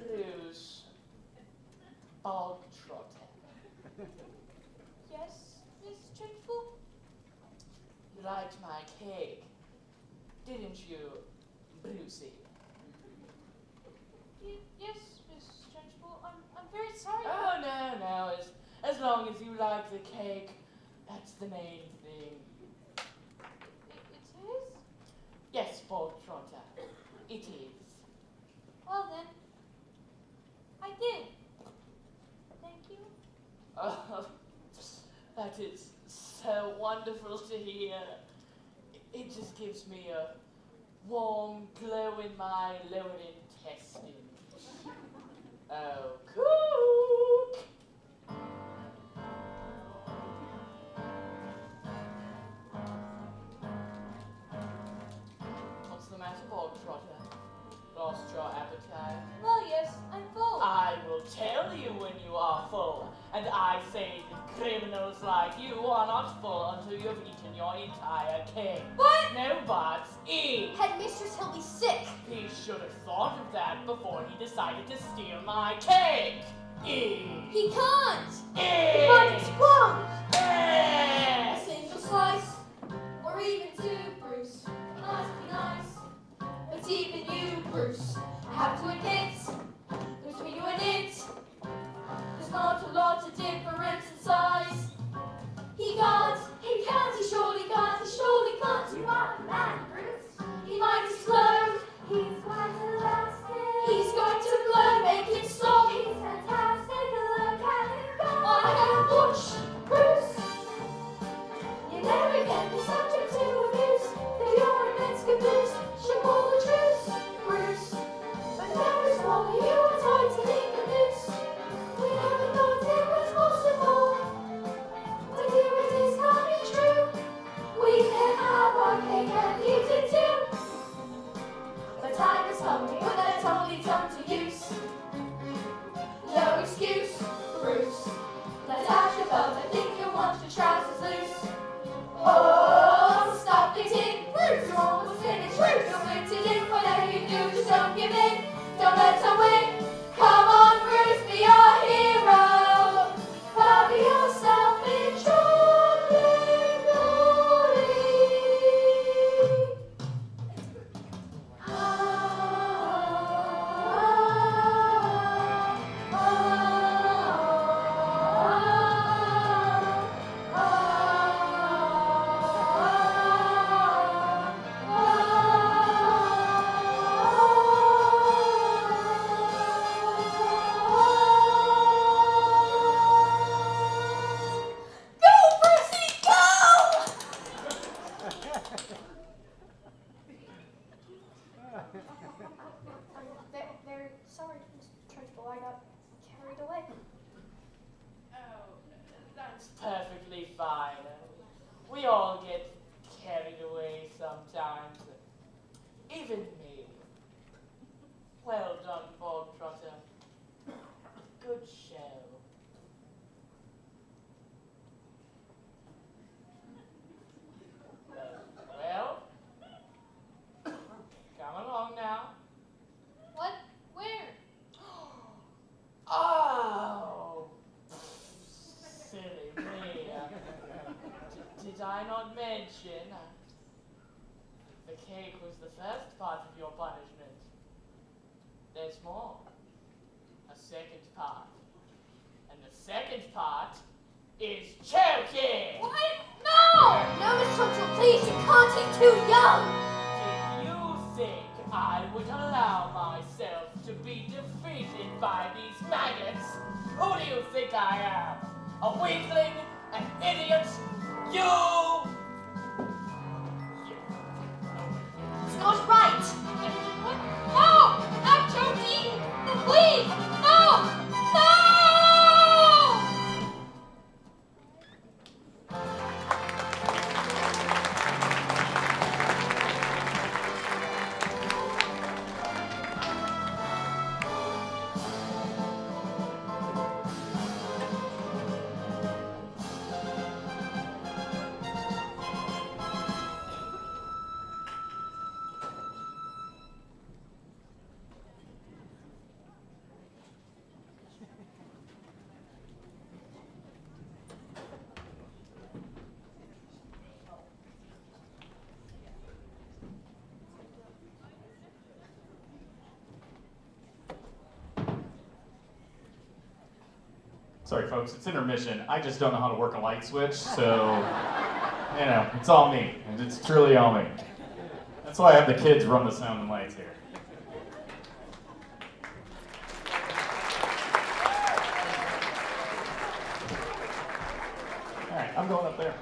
Bruce Bogtrotter. Yes, Miss Trunchbull? You liked my cake, didn't you, Brucey? Yes, Miss Trunchbull. I'm very sorry. Oh, no. As long as you like the cake, that's the main thing. It's his? Yes, Bogtrotter, it is. Well then, I did. Thank you. Oh, that is so wonderful to hear. It just gives me a warm glow in my lower intestine. Oh, cook! What's the matter, Bogtrotter? Lost your appetite? Well, yes, I'm full. I will tell you when you are full, and I say that criminals like you are not full until you have eaten your entire cake. What? No buts. Eat. Headmistress, he'll be sick. He should have thought of that before he decided to steal my cake. Eat. He can't. Eat. But it's wrong. Eat. A single slice, or even two, Bruce. Must be nice. But even you, Bruce, have to admit, between you and it, there's not a lot of difference in size. He surely can't. You are a man, Bruce. He might explode. He's going to elastic. He's going to blow, make it stop. He's fantastic. Look at him go. I have watched Bruce We all get carried away sometimes. Even me. Well done, Bob Trotter. Good show. Well, come along now. What? Where? Oh, silly me. Did I not mention the cake was the first part of your punishment? There's more. A second part. And the second part is choking! What? No! No, Miss Churchill, please, you can't, he's too young! Did you think I would allow myself to be defeated by these maggots? Who do you think I am? A weakling? An idiot? You! It's not right! What? No! I'm choking! Please! No! No! Sorry, folks, it's intermission. I just don't know how to work a light switch, so, you know, it's all me, and it's truly all me. That's why I have the kids run the sound and lights here. All right, I'm going up there.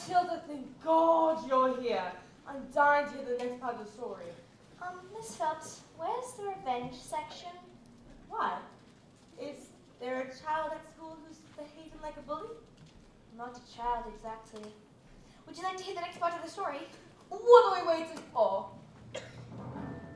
Matilda, thank God you're here. I'm dying to hear the next part of the story. Miss Phelps, where's the revenge section? Why? Is there a child at school who's behaving like a bully? Not a child exactly. Would you like to hear the next part of the story? What are we waiting for?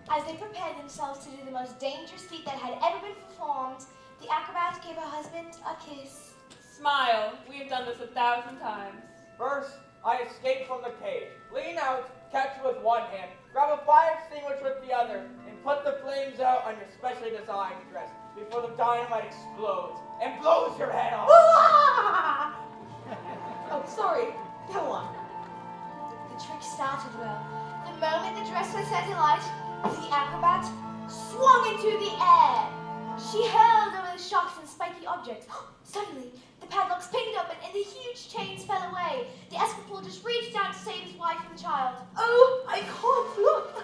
As they prepared themselves to do the most dangerous feat that had ever been performed, the acrobat gave her husband a kiss. Smile. We've done this 1,000 times. First, I escape from the cage. Lean out, catch it with one hand, grab a fire extinguisher with the other, and put the flames out on your specially designed dress before the dynamite explodes and blows your head off. Oh, sorry. Go on. The trick started well. The moment the dress was set alight, the acrobat swung into the air. She hurled over the shocks and spiky objects. Suddenly, the padlocks pinged open and the huge chains fell away. The escapologist reached out to save his wife and the child. Oh, I can't look.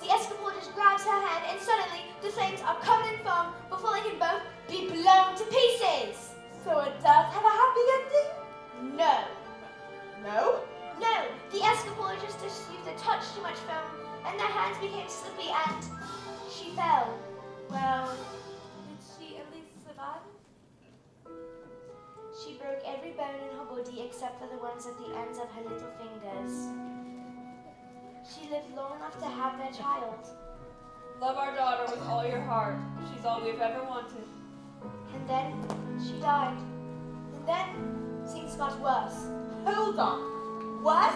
The escapologist grabs her hand and suddenly the flames are covered in foam before they can both be blown to pieces. So it does have a happy ending? No. No? No, the escapologist just used a touch too much foam and their hands became slippy and she fell. Well, did she at least survive? She broke every bone in her body except for the ones at the ends of her little fingers. She lived long enough to have their child. Love our daughter with all your heart. She's all we've ever wanted. And then she died. And then things got worse. Hold on. Worse?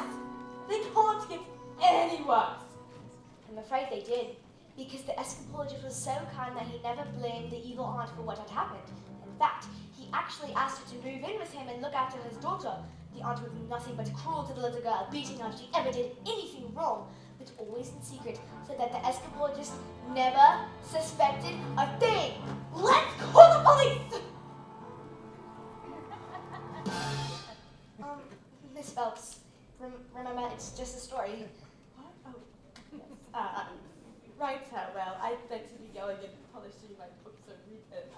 They can't get any worse. I'm afraid they did, because the escapologist was so kind that he never blamed the evil aunt for what had happened. In fact, he actually asked her to move in with him and look after his daughter. The aunt was nothing but cruel to the little girl, beating her if she ever did anything wrong, but always in secret, so that the escapologist never suspected a thing. Let's call the police! Miss Phelps, remember, it's just a story. What? Oh, yes. Right, well, I'd better be going and polishing my books and read them.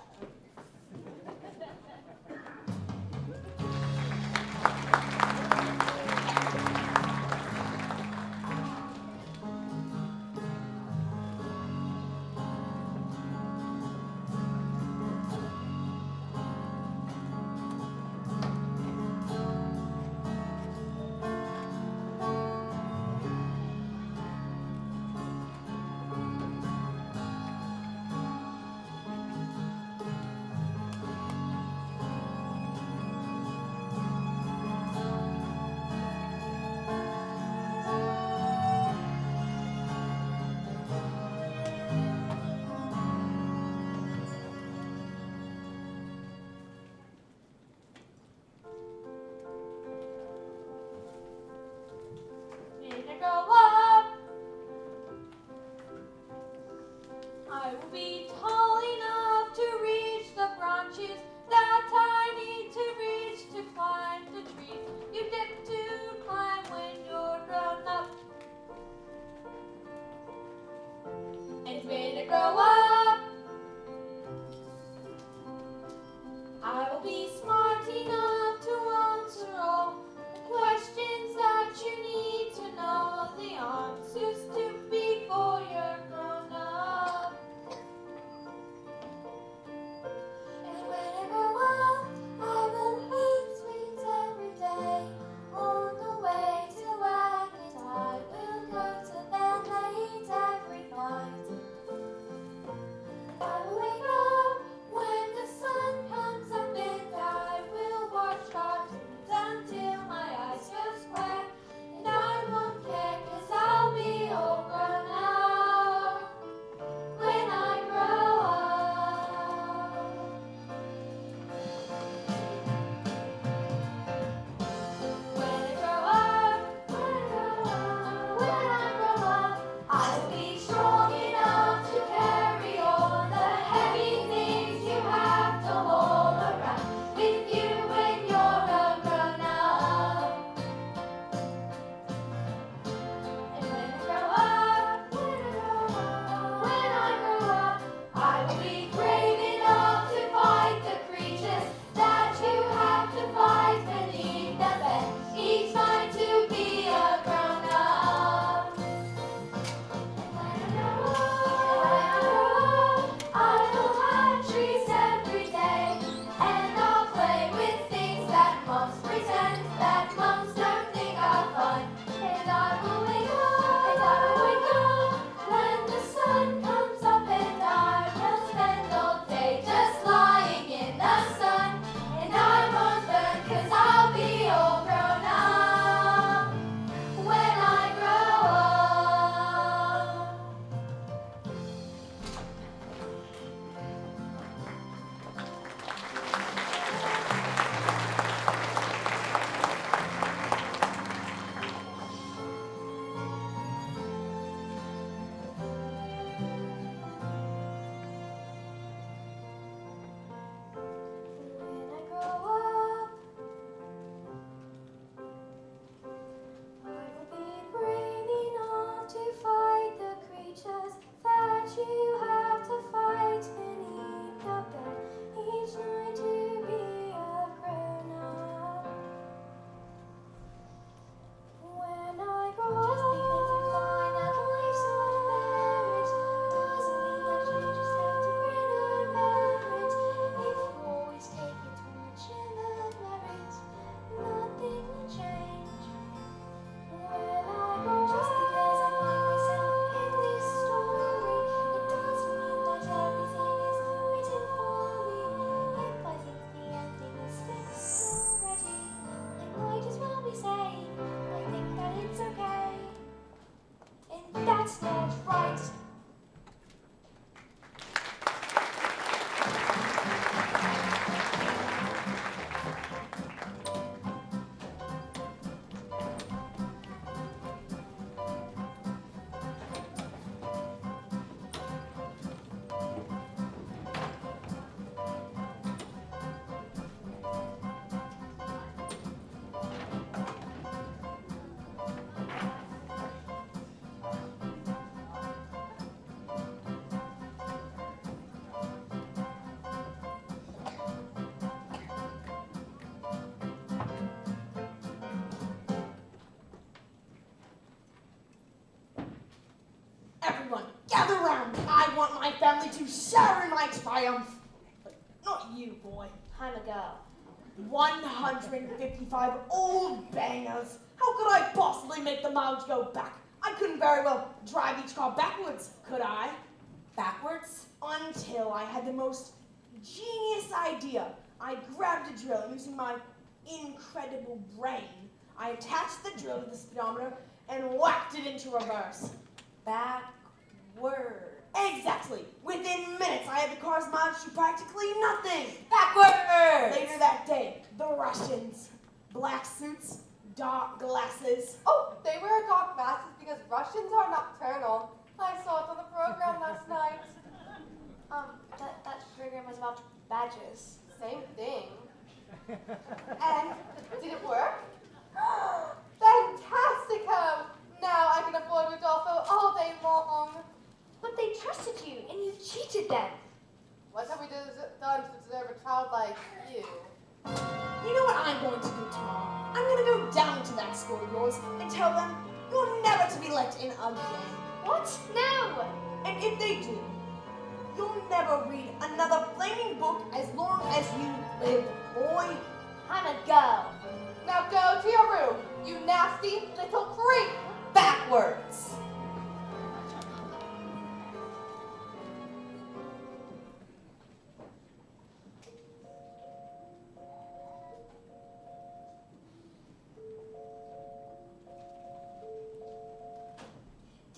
I will be tall enough to reach the branches that I need to reach to climb the trees. You get to climb when you're grown up. And when I grow up, I will be smart enough to answer all the questions that you need to know the answers to before you're grown up. And when I grow up, I will eat sweets every day. On the way to work, and I will go to bed late every night. everyone, gather round. I want my family to share in my triumph. But not you, boy. I'm a girl. 155 old bangers. How could I possibly make the mileage go back? I couldn't very well drive each car backwards, could I? Backwards? Until I had the most genius idea. I grabbed a drill using my incredible brain. I attached the drill to the speedometer and whacked it into reverse. Backward. Exactly. Within minutes, I had the car's mileage to practically nothing. Backwards! Later that day, the Russians. Black suits, dark glasses. Oh, they wear dark glasses because Russians are nocturnal. I saw it on the program last night. That program was about badges. Same thing. And did it work? Fantastico! Now I can afford Rodolfo all day long. But they trusted you, and you cheated them. What have we done to deserve a child like you? You know what I'm going to do tomorrow? I'm going to go down to that school of yours and tell them you're never to be let in again. What? No! And if they do, you'll never read another flaming book as long as you live, boy. I'm a girl. Now go to your room, you nasty little creep! Backwards.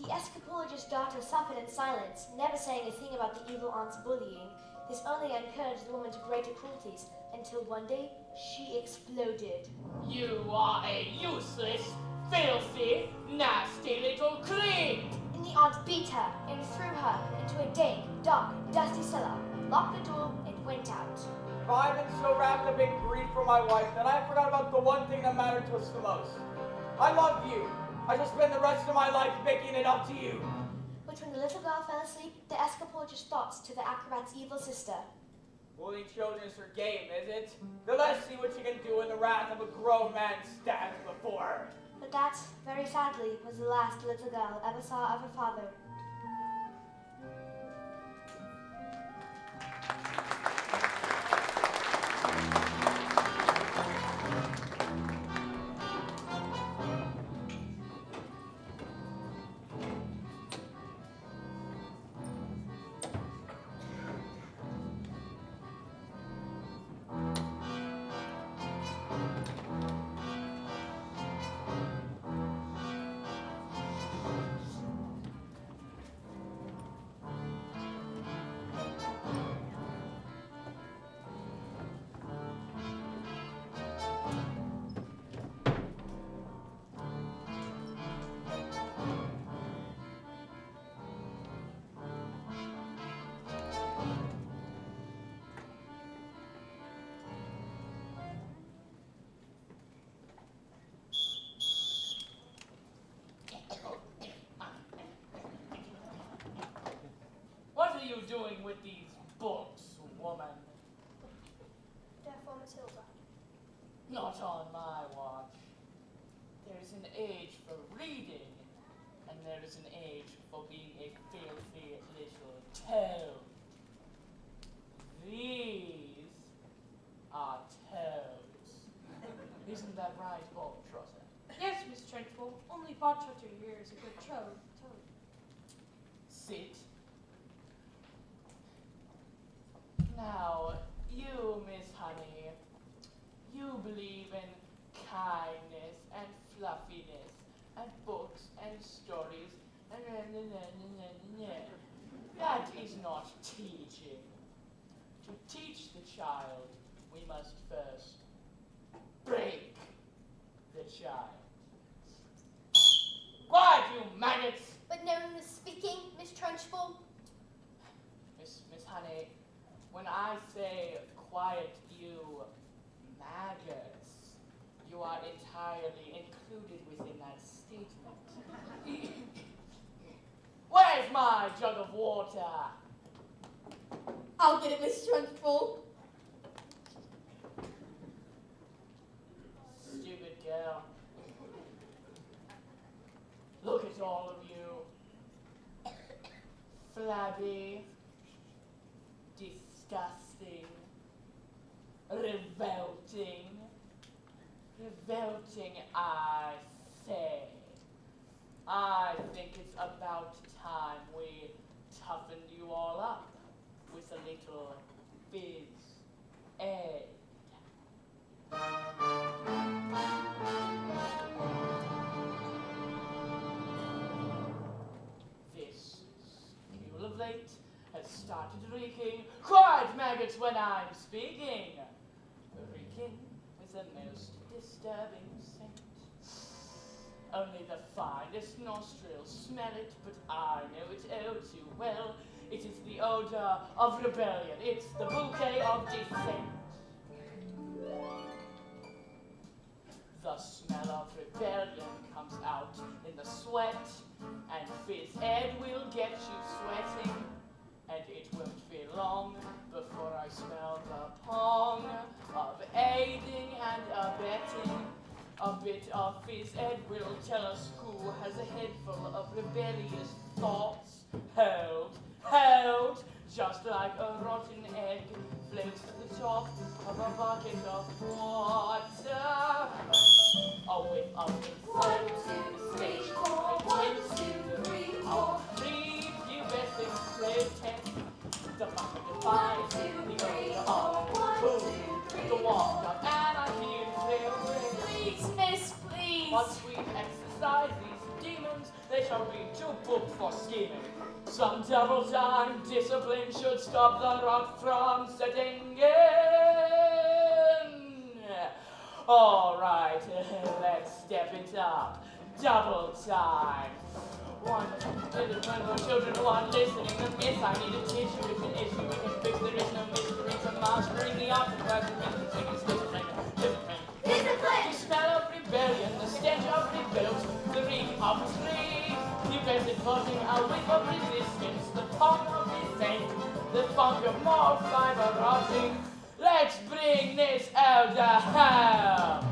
The escapologist's daughter suffered in silence, never saying a thing about the evil aunt's bullying. This only encouraged the woman to greater cruelties, until one day she exploded. You are a useless, filthy, nasty little creep! And the aunt beat her and threw her into a dank, dark, dusty cellar, locked the door, and went out. I've been so wrapped up in grief for my wife that I forgot about the one thing that mattered to us the most. I love you. I shall spend the rest of my life making it up to you. But when the little girl fell asleep, the escapologist thought to the acrobat's evil sister. Bullying children is her game, is it? Then let's see what you can do when the wrath of a grown man stands before her. But that, very sadly, was the last little girl ever saw of her father. What are you doing with these books, woman? They're for Matilda. Not on my watch. There's an age for reading, and there's an age for being a filthy little toad. These are toads. Isn't that right, Bob Trotter? Yes, Miss Trenchbull. Only Bob Trotter here is a good toad. Sit. Now, you, Miss Honey, you believe in kindness and fluffiness and books and stories and that is not teaching. To teach the child, we must first break the child. Quiet, you maggots! But no one was speaking, Miss Trunchbull. Miss Honey, when I say quiet, you maggots, you are entirely included within that statement. Where's my jug of water? I'll get it, Miss Trunchbull. Stupid girl. Look at all of you. flabby, disgusting, revolting, I say. I think it's about time we toughened you all up with a little fizz aid. This school of late has started reeking quite maggots when I'm speaking. Reeking is the most disturbing scent. Only the finest nostrils smell it, but I know it oh too well. It is the odor of rebellion. It's the bouquet of dissent. The smell of rebellion comes out in the sweat, and Fizz Ed will get you sweating, and it won't be long before I smell the pong of aiding and abetting. A bit of Fizz Ed will tell us who has a head full of rebellious thoughts. Held, just like a rotten egg floats to the top of a bucket of water. A whiff of Fizz Ed. 1, 2, 3, 4. 1, 2, 3, 4. Three, you best explain test. The bucket defines the odor of boom, the walk of anarchy and railway. Please, miss, please. Once we've exercised these demons, they shall be too booked for scheming. Some double-time discipline should stop the rot from setting in. All right, let's step it up. Double time. One little children who aren't listening to miss. I need a tissue. It's an issue we can fix. There is no mystery to mastering the art of discipline. The smell of rebellion, the stench of revolt, the reek of trees, the vested voting, a whiff of resistance, the pong of dissent, the funk of more fiber rotting. Let's bring this odor home.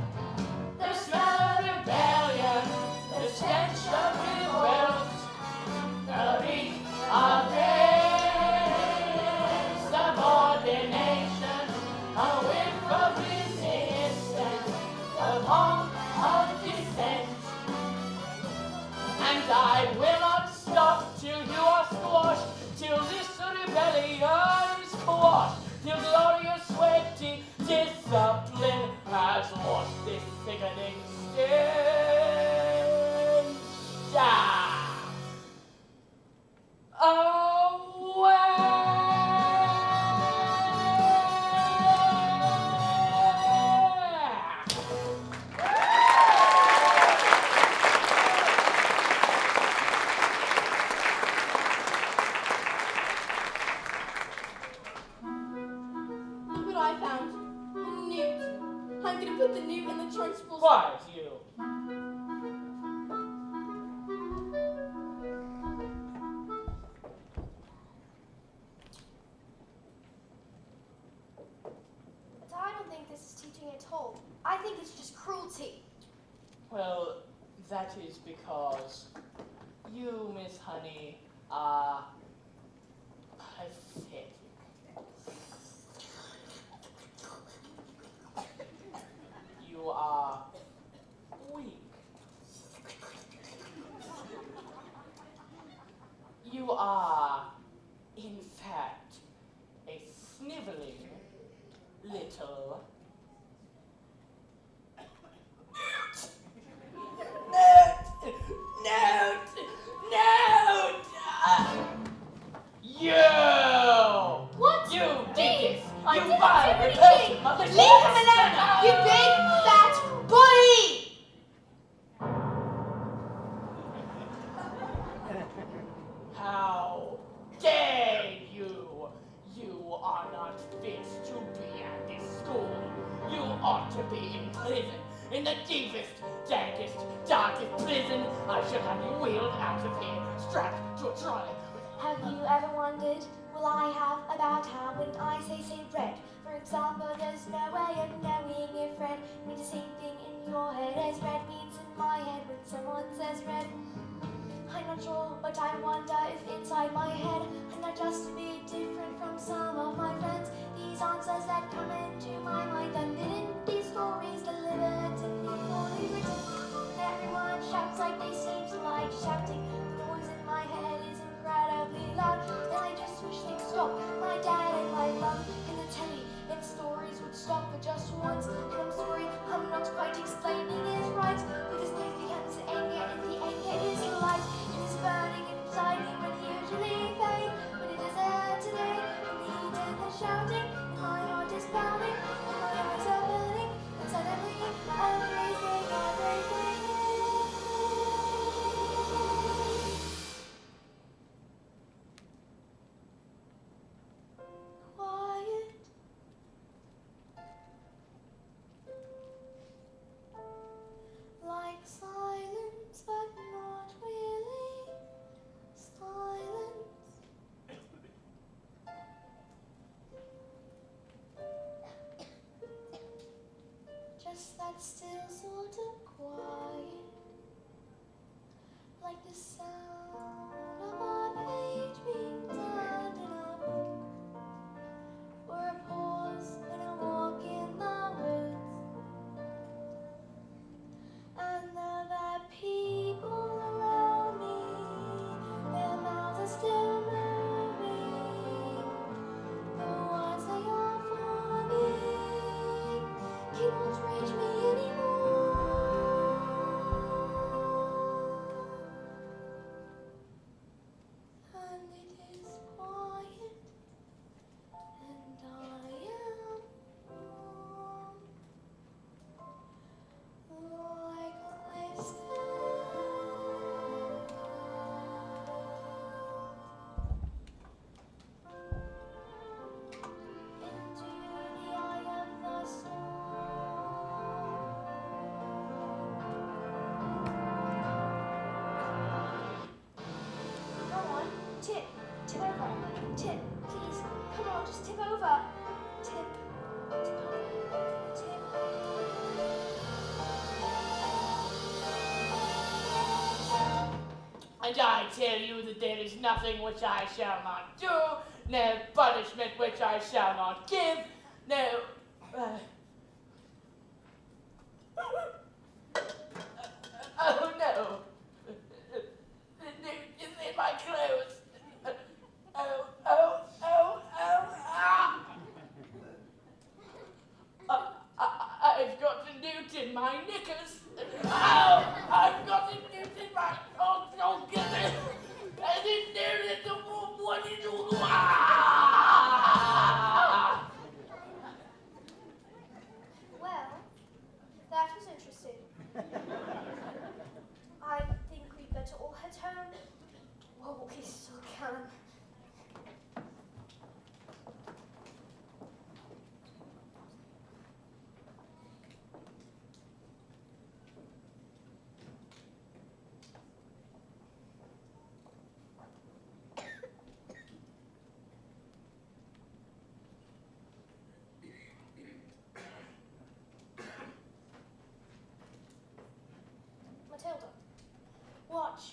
The smell of rebellion, the stench of revolt, the reek of insubordination, a whiff of resistance, a pong of dissent. And I will not stop till you are squashed, till this rebellion is quashed, till glorious sweaty discipline has lost this sickening stench. Look what I found. A newt. I'm gonna put the newt in the trunchbull's. Quiet, you. But I don't think this is teaching at all. I think it's just cruelty. Well, that is because you, Miss Honey, are pathetic. You are weak. You are, in fact, a sniveling little Note! You! What? You did this! I You didn't vile, do anything! repulsive, malicious... Leave him alone, you big fat bully! How dare you! You are not fit to be at this school. You ought to be in prison. In the deepest, dankest, darkest prison. I should have you wheeled out of here, strapped to a trolley. Have you ever wondered, well I have, about how when I say red, for example, there's no way of knowing if red means the same thing in your head as red means in my head when someone says red. I'm not sure, but But I wonder if inside my head I'm not just a bit different from some of my friends. These answers that come into my mind unbidden, these stories delivered to me fully written. And everyone shouts like they seem to like shouting. The noise in my head is incredibly loud, and I just wish they'd stop. My dad and my mum and the telly and stories would stop for just once. And I'm sorry, I'm not quite explaining it right, because noise becomes anger, and the anger is light. It is burning inside me when usually fade, but it isn't today. And the heat and the shouting, and my heart is pounding, and my eyes are burning, and suddenly everything is quiet. Like silence, but not really silence. Just that still sort of quiet, like the sound of a page being turned in a book, or a pause in a walk in the woods. And the people around me, their mouths are still moving. The words they are forming cannot reach me anymore. And it is quiet, and I am warm. Like I said, into the eye of the storm. Go on, tip over, tip, please, come on, just tip over, tip over, tip. And I tell you that there is nothing which I shall not do, no punishment which I shall not give, no... oh no! The newt is in my clothes! Ah! I've got the newt in my knickers! Oh! I've got the newt in my... Oh, get it! I didn't know that the wolf wanted to... Ah! Well, that was interesting. I think we'd better all head home. Well, we still can. Matilda, watch.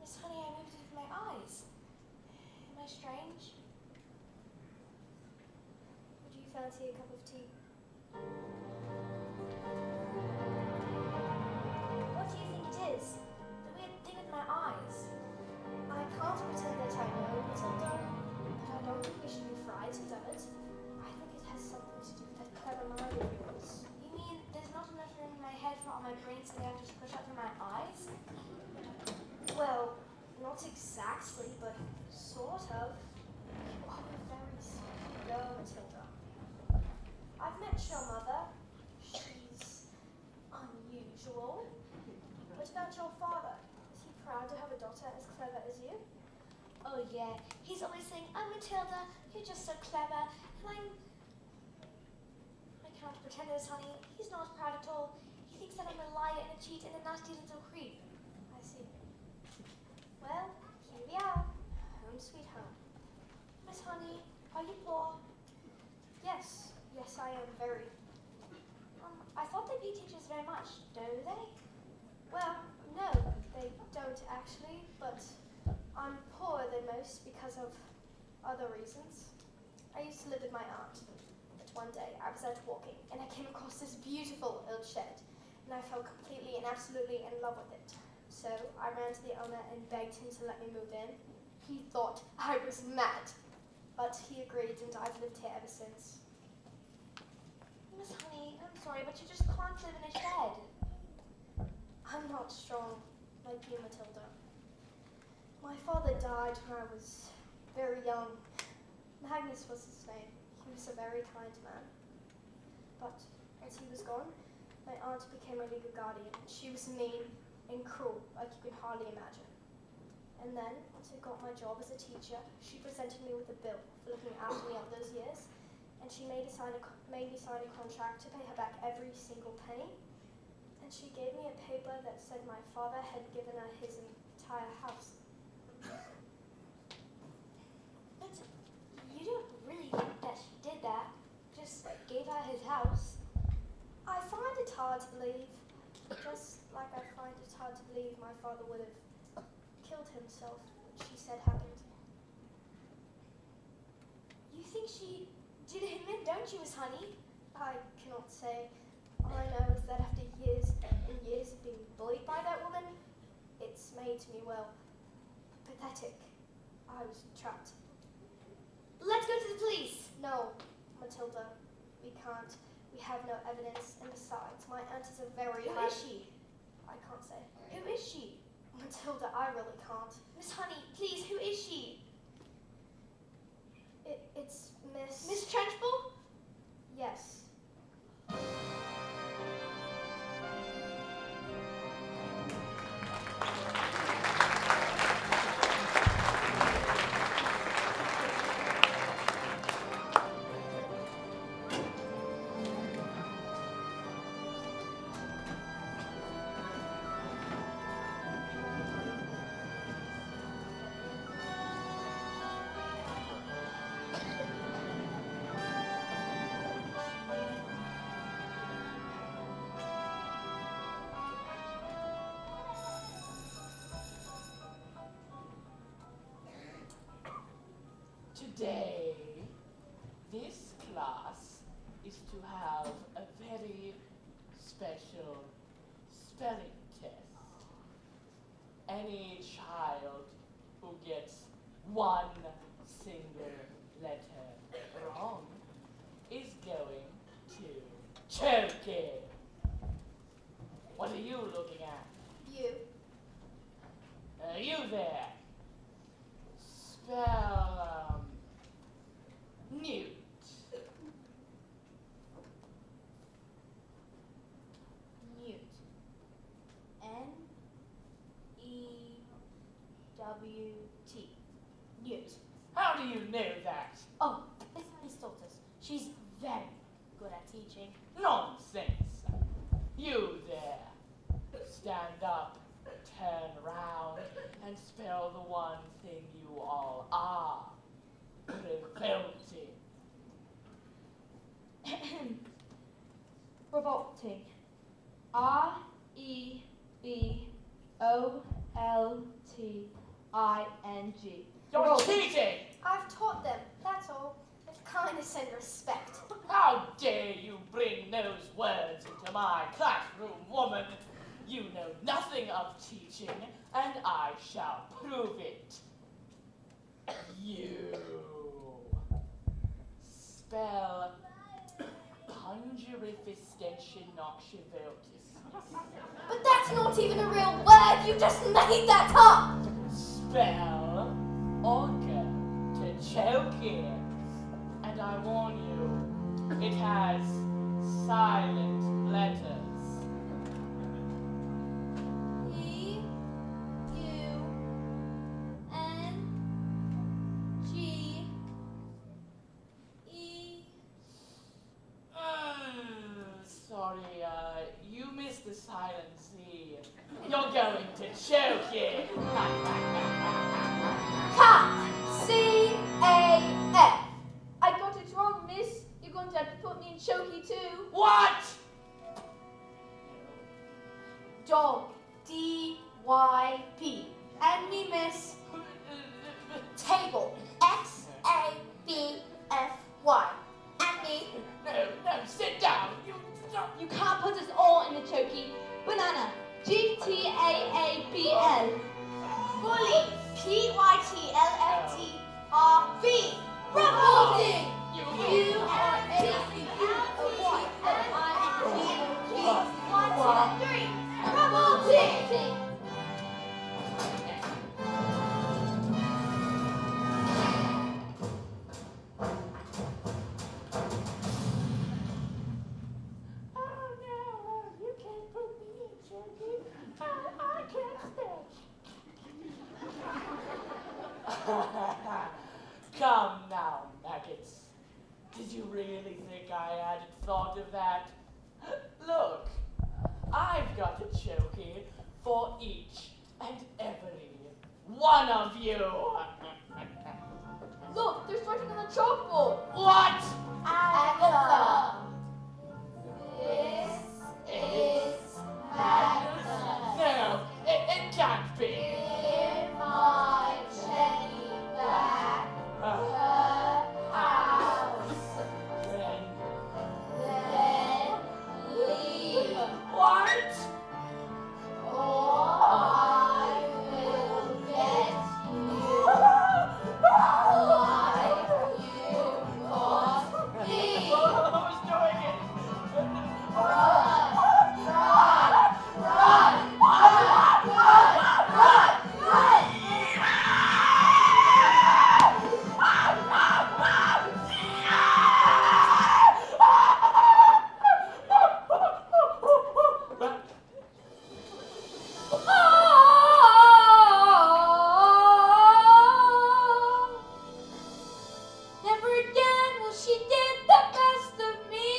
Miss Honey, I moved it with my eyes. Am I strange? Would you fancy a cup of tea? What do you think it is? The weird thing with my eyes. I can't pretend that I know, Matilda, but I don't think we should be frightened of it. I think it has something to do with that clever mind of yours. You mean there's not enough room in my head for all my brains so they have to push out through my eyes? Well, not exactly, but sort of. You are a very sweet girl, Matilda. I've met your mother. She's unusual. What about your father? Is he proud to have a daughter as clever as you? Oh yeah, he's always saying, "Oh Matilda, you're just so clever," and I can't pretend this, honey. He's not proud at all. He thinks that I'm a liar and a cheat and a nasty little creep. I see. Well, here we are. Home sweet home. Miss Honey, are you poor? Yes, I am very. I thought they pay teachers very much, don't they? Well, no, they don't actually, but I'm poorer than most because of other reasons. I used to live with my aunt, but one day I was out walking and I came across this beautiful old shed, and I fell completely and absolutely in love with it. So I ran to the owner and begged him to let me move in. He thought I was mad, but he agreed, and I've lived here ever since. Miss Honey, I'm sorry, but you just can't live in a shed. I'm not strong like you, Matilda. My father died when I was very young. Magnus was his name. He was a very kind man. But as he was gone, my aunt became my legal guardian. She was mean and cruel, like you can hardly imagine. And then, to got my job as a teacher, she presented me with a bill for looking after me all those years, and she made me sign a contract to pay her back every single penny. And she gave me a paper that said my father had given her his entire house. But you don't really think that she did that? Just gave her his house? I find it hard to believe. Just like I find it hard to believe my father would have killed himself, which she said happened. You think she did him in, don't you, Miss Honey? I cannot say. All I know is that after years and years of being bullied by that woman, it's made me, well, pathetic. I was trapped. Let's go to the police! No, Matilda, we can't. We have no evidence, and besides, my aunt is a very high... Who is she? I can't say. Who is she? Matilda, I really can't. Miss Honey, please, who is she? It's Miss... Miss Trenchbull? Yes. Today, this class is to have a very special spelling test. Any child who gets one single letter wrong is going to choke it. What are you looking at? You. You there. Spell, newt. Newt. N-E-W-T. Newt. How do you know that? Oh, Miss Honey's taught us. She's very good at teaching. Nonsense. You there. Stand up, turn round, and spell the one thing you all are. Revolting. Revolting. R-E-V-O-L-T-I-N-G. You're cheating! I've taught them, that's all. With kindness and respect. How dare you bring those words into my classroom, woman? You know nothing of teaching, and I shall prove it. You spell Pungerifistension noxivotis. But that's not even a real word, you just made that up! Spell organ to choke it. And I warn you, it has silent letters. Sorry, you missed the silent Z. You're going to choke it. Y-P. And me, miss. Table. X-A-B-F-Y. And me. No, sit down. You can't put us all in a chokey. Banana. G-T-A-A-B-L. Bully. P-Y-T-L-F-T-R-B. Revolting. U-R-A-C-U-O-Y. M-I-N-T-O-G. 1, 2, 3. Revolting. Come now, maggots. Did you really think I hadn't thought of that? Look, I've got a chokey for each and every one of you. Look, they're starting on the chalkboard. What? Agatha. This is Agatha. No, it can't be. Give my Jenny back her house. Then Then leave. what? Or I will get you like you got me. Who's doing it? Run, run, run, run, run, run, run. Never again will she get the best of me.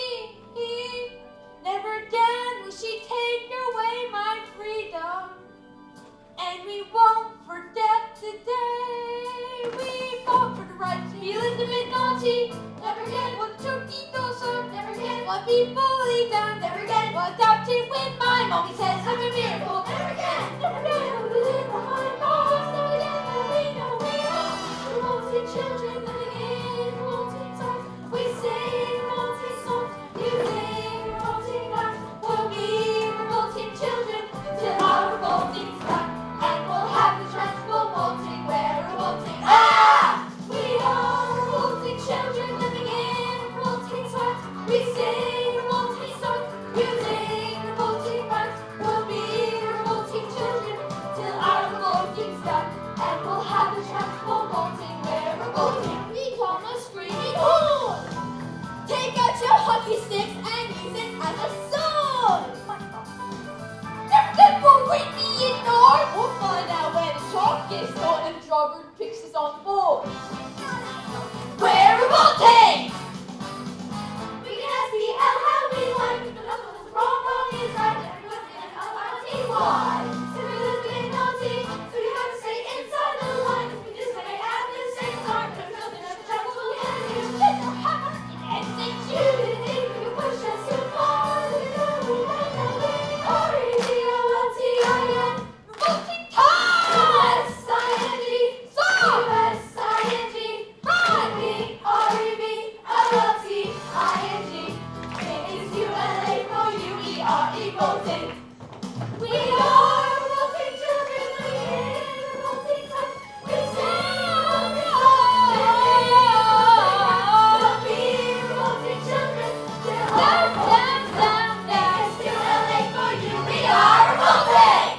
Never again will she take away my freedom. And we won't forget today. We fought for the right to be a little bit naughty. Never again will the turkey go serve. Never again will be bullied down. Never again will adopted when my mommy says I'm a miracle. Never again, never again will we live behind bars. Never again will we know we are revolting children living in revolting times. We sing revolting songs, you sing revolting rhymes. We'll be revolting children till our revolting's done. And we'll have the chance revolting, we're revolting. Ah! We are revolting children living in revolting times. We sing revolting songs, you sing revolting rhymes. We'll be revolting children till our revolting's done. And we'll have the chance revolting, we're revolting. We come a screaming horn. Take out your hockey sticks and use it as a sword. Never again will we be ignored. We'll find out where the chalk is stored and the drawbird picks us on the board. We're revolting! We can SPL how we like, but that's what's wrong, wrong is right. Everyone's in L-I-T-Y. So we're living naughty, so we have to stay inside the line. We just say at the same time, but there's nothing that the trouble will get you. There's no hammer in SHU. You didn't think you could push us too far. We know we might not win. R-E-V-O-L-T-I-N. Revolting time! U-S-I-N-G. Stop! U-S-I-N-G. R-E-V-O-L-T-I-N-G. It is U-L-A for you. We are revolting. We are revolting children living in revolting times. We say we'll be revolting children till our It's U-L-A for you. We are revolting.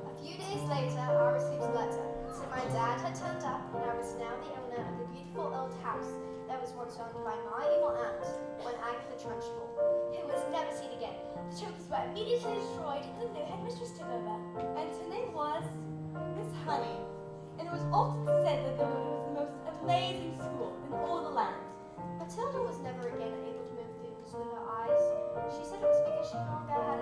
A few days later, I received a letter. So my dad had turned up, and I was now the owner of the beautiful old house that was once owned by my evil aunt, one Agatha Trunchbull, who was never seen again. The trophies were immediately destroyed, and the new headmistress took over. And her name was Miss Honey. And it was often said that it was the most amazing school in all the land. Matilda was never again able to move things with her eyes. She said it was because she no longer had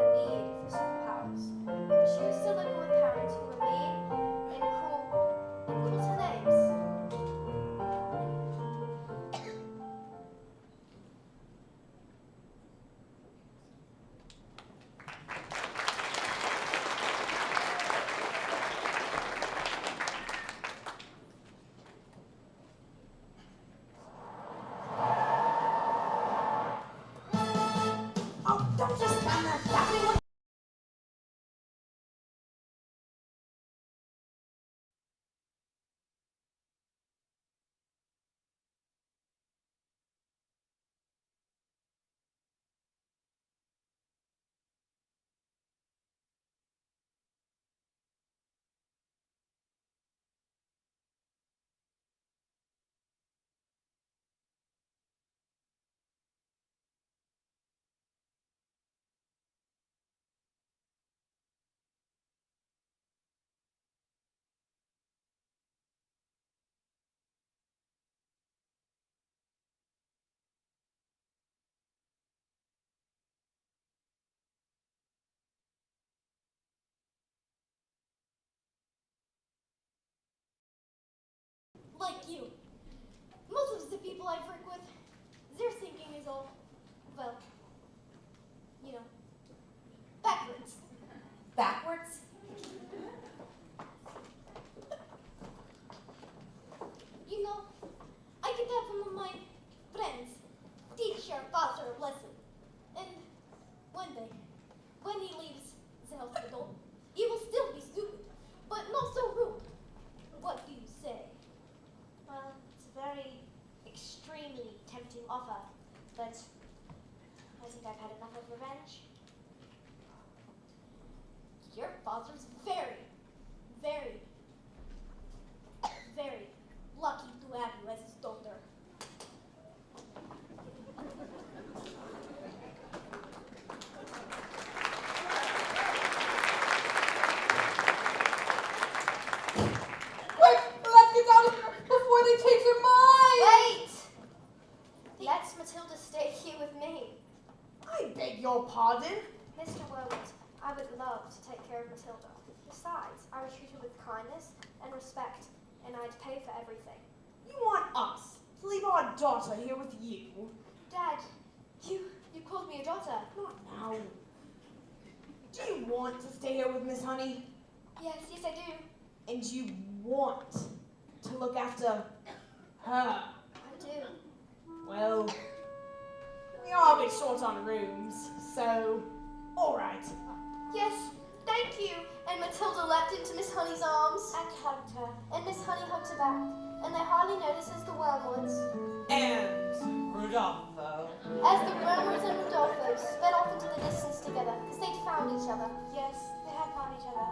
like you. Most of the people I work with, their thinking is all, well, you know, backwards. Backwards? You know, I could have some of my friends teach your father a lesson. And one day, when he leaves the hospital, he will still be stupid, but not so rude. What do you say? Well, it's a very extremely tempting offer, but I think I've had enough of revenge. Your father's very, very, very lucky to have you as his daughter. Quick, let's get out of here before they change their mind! Wait! Let Matilda stay here with me. I beg your pardon. Mr. Wilmot, I would love to take care of Matilda. Besides, I would treat her with kindness and respect, and I'd pay for everything. You want us to leave our daughter here with you? Dad, you called me a daughter. Not now. Do you want to stay here with Miss Honey? Yes, I do. And you want to look after her? I do. Well, we are a bit short on rooms, so all right. Yes, thank you. And Matilda leapt into Miss Honey's arms and hugged her. And Miss Honey hugged her back. And they hardly notices the wormwoods. And Rodolfo. As the wormwoods and Rodolfo sped off into the distance together, because they'd found each other. Yes, they had found each other.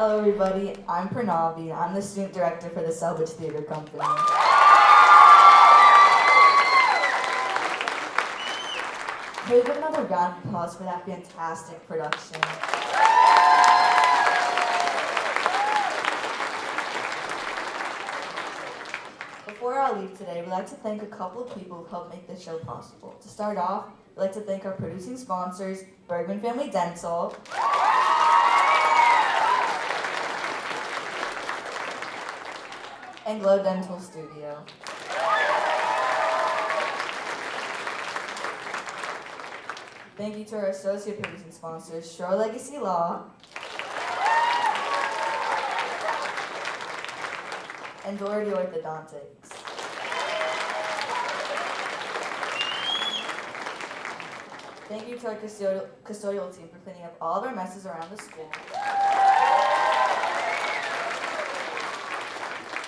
Hello everybody, I'm Pranavi. I'm the student director for the Salvage Theater Company. Can we give another round of applause for that fantastic production? Before I leave today, we'd like to thank a couple of people who helped make this show possible. To start off, we'd like to thank our producing sponsors, Bergman Family Dental, and Glow Dental Studio. Thank you to our associate producing sponsors, Shore Legacy Law, and Doherty Orthodontics. Thank you to our custodial team for cleaning up all of our messes around the school.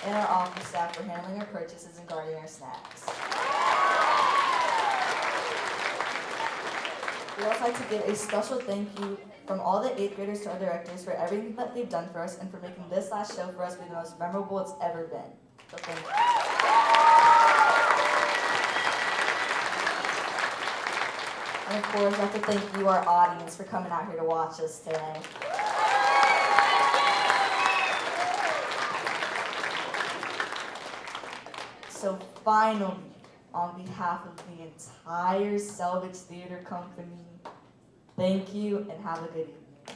And our office staff for handling our purchases and guarding our snacks. We'd also like to give a special thank you from all the 8th graders to our directors for everything that they've done for us and for making this last show for us be the most memorable it's ever been. So thank you. And of course, I'd like to thank you, our audience, for coming out here to watch us today. So finally, on behalf of the entire Salvage Theater Company, thank you and have a good evening.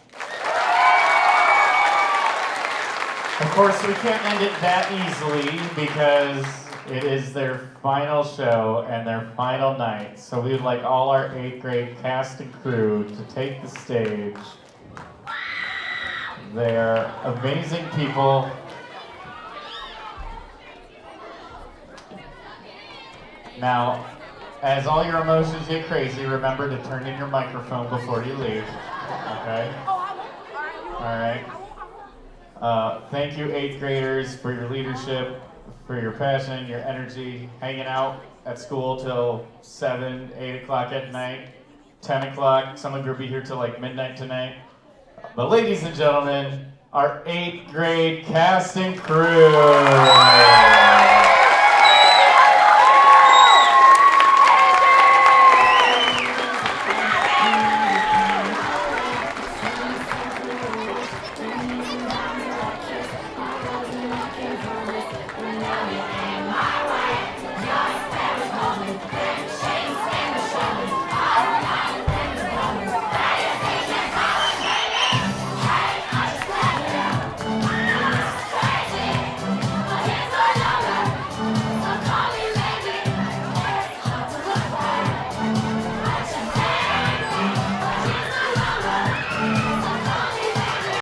Of course, we can't end it that easily because it is their final show and their final night. So we would like all our 8th grade cast and crew to take the stage. They're amazing people. Now, as all your emotions get crazy, remember to turn in your microphone before you leave, okay? All right. Thank you, 8th graders, for your leadership, for your passion, your energy, hanging out at school till 7, 8 o'clock at night, 10 o'clock. Some of you will be here till like midnight tonight. But ladies and gentlemen, our 8th grade cast and crew.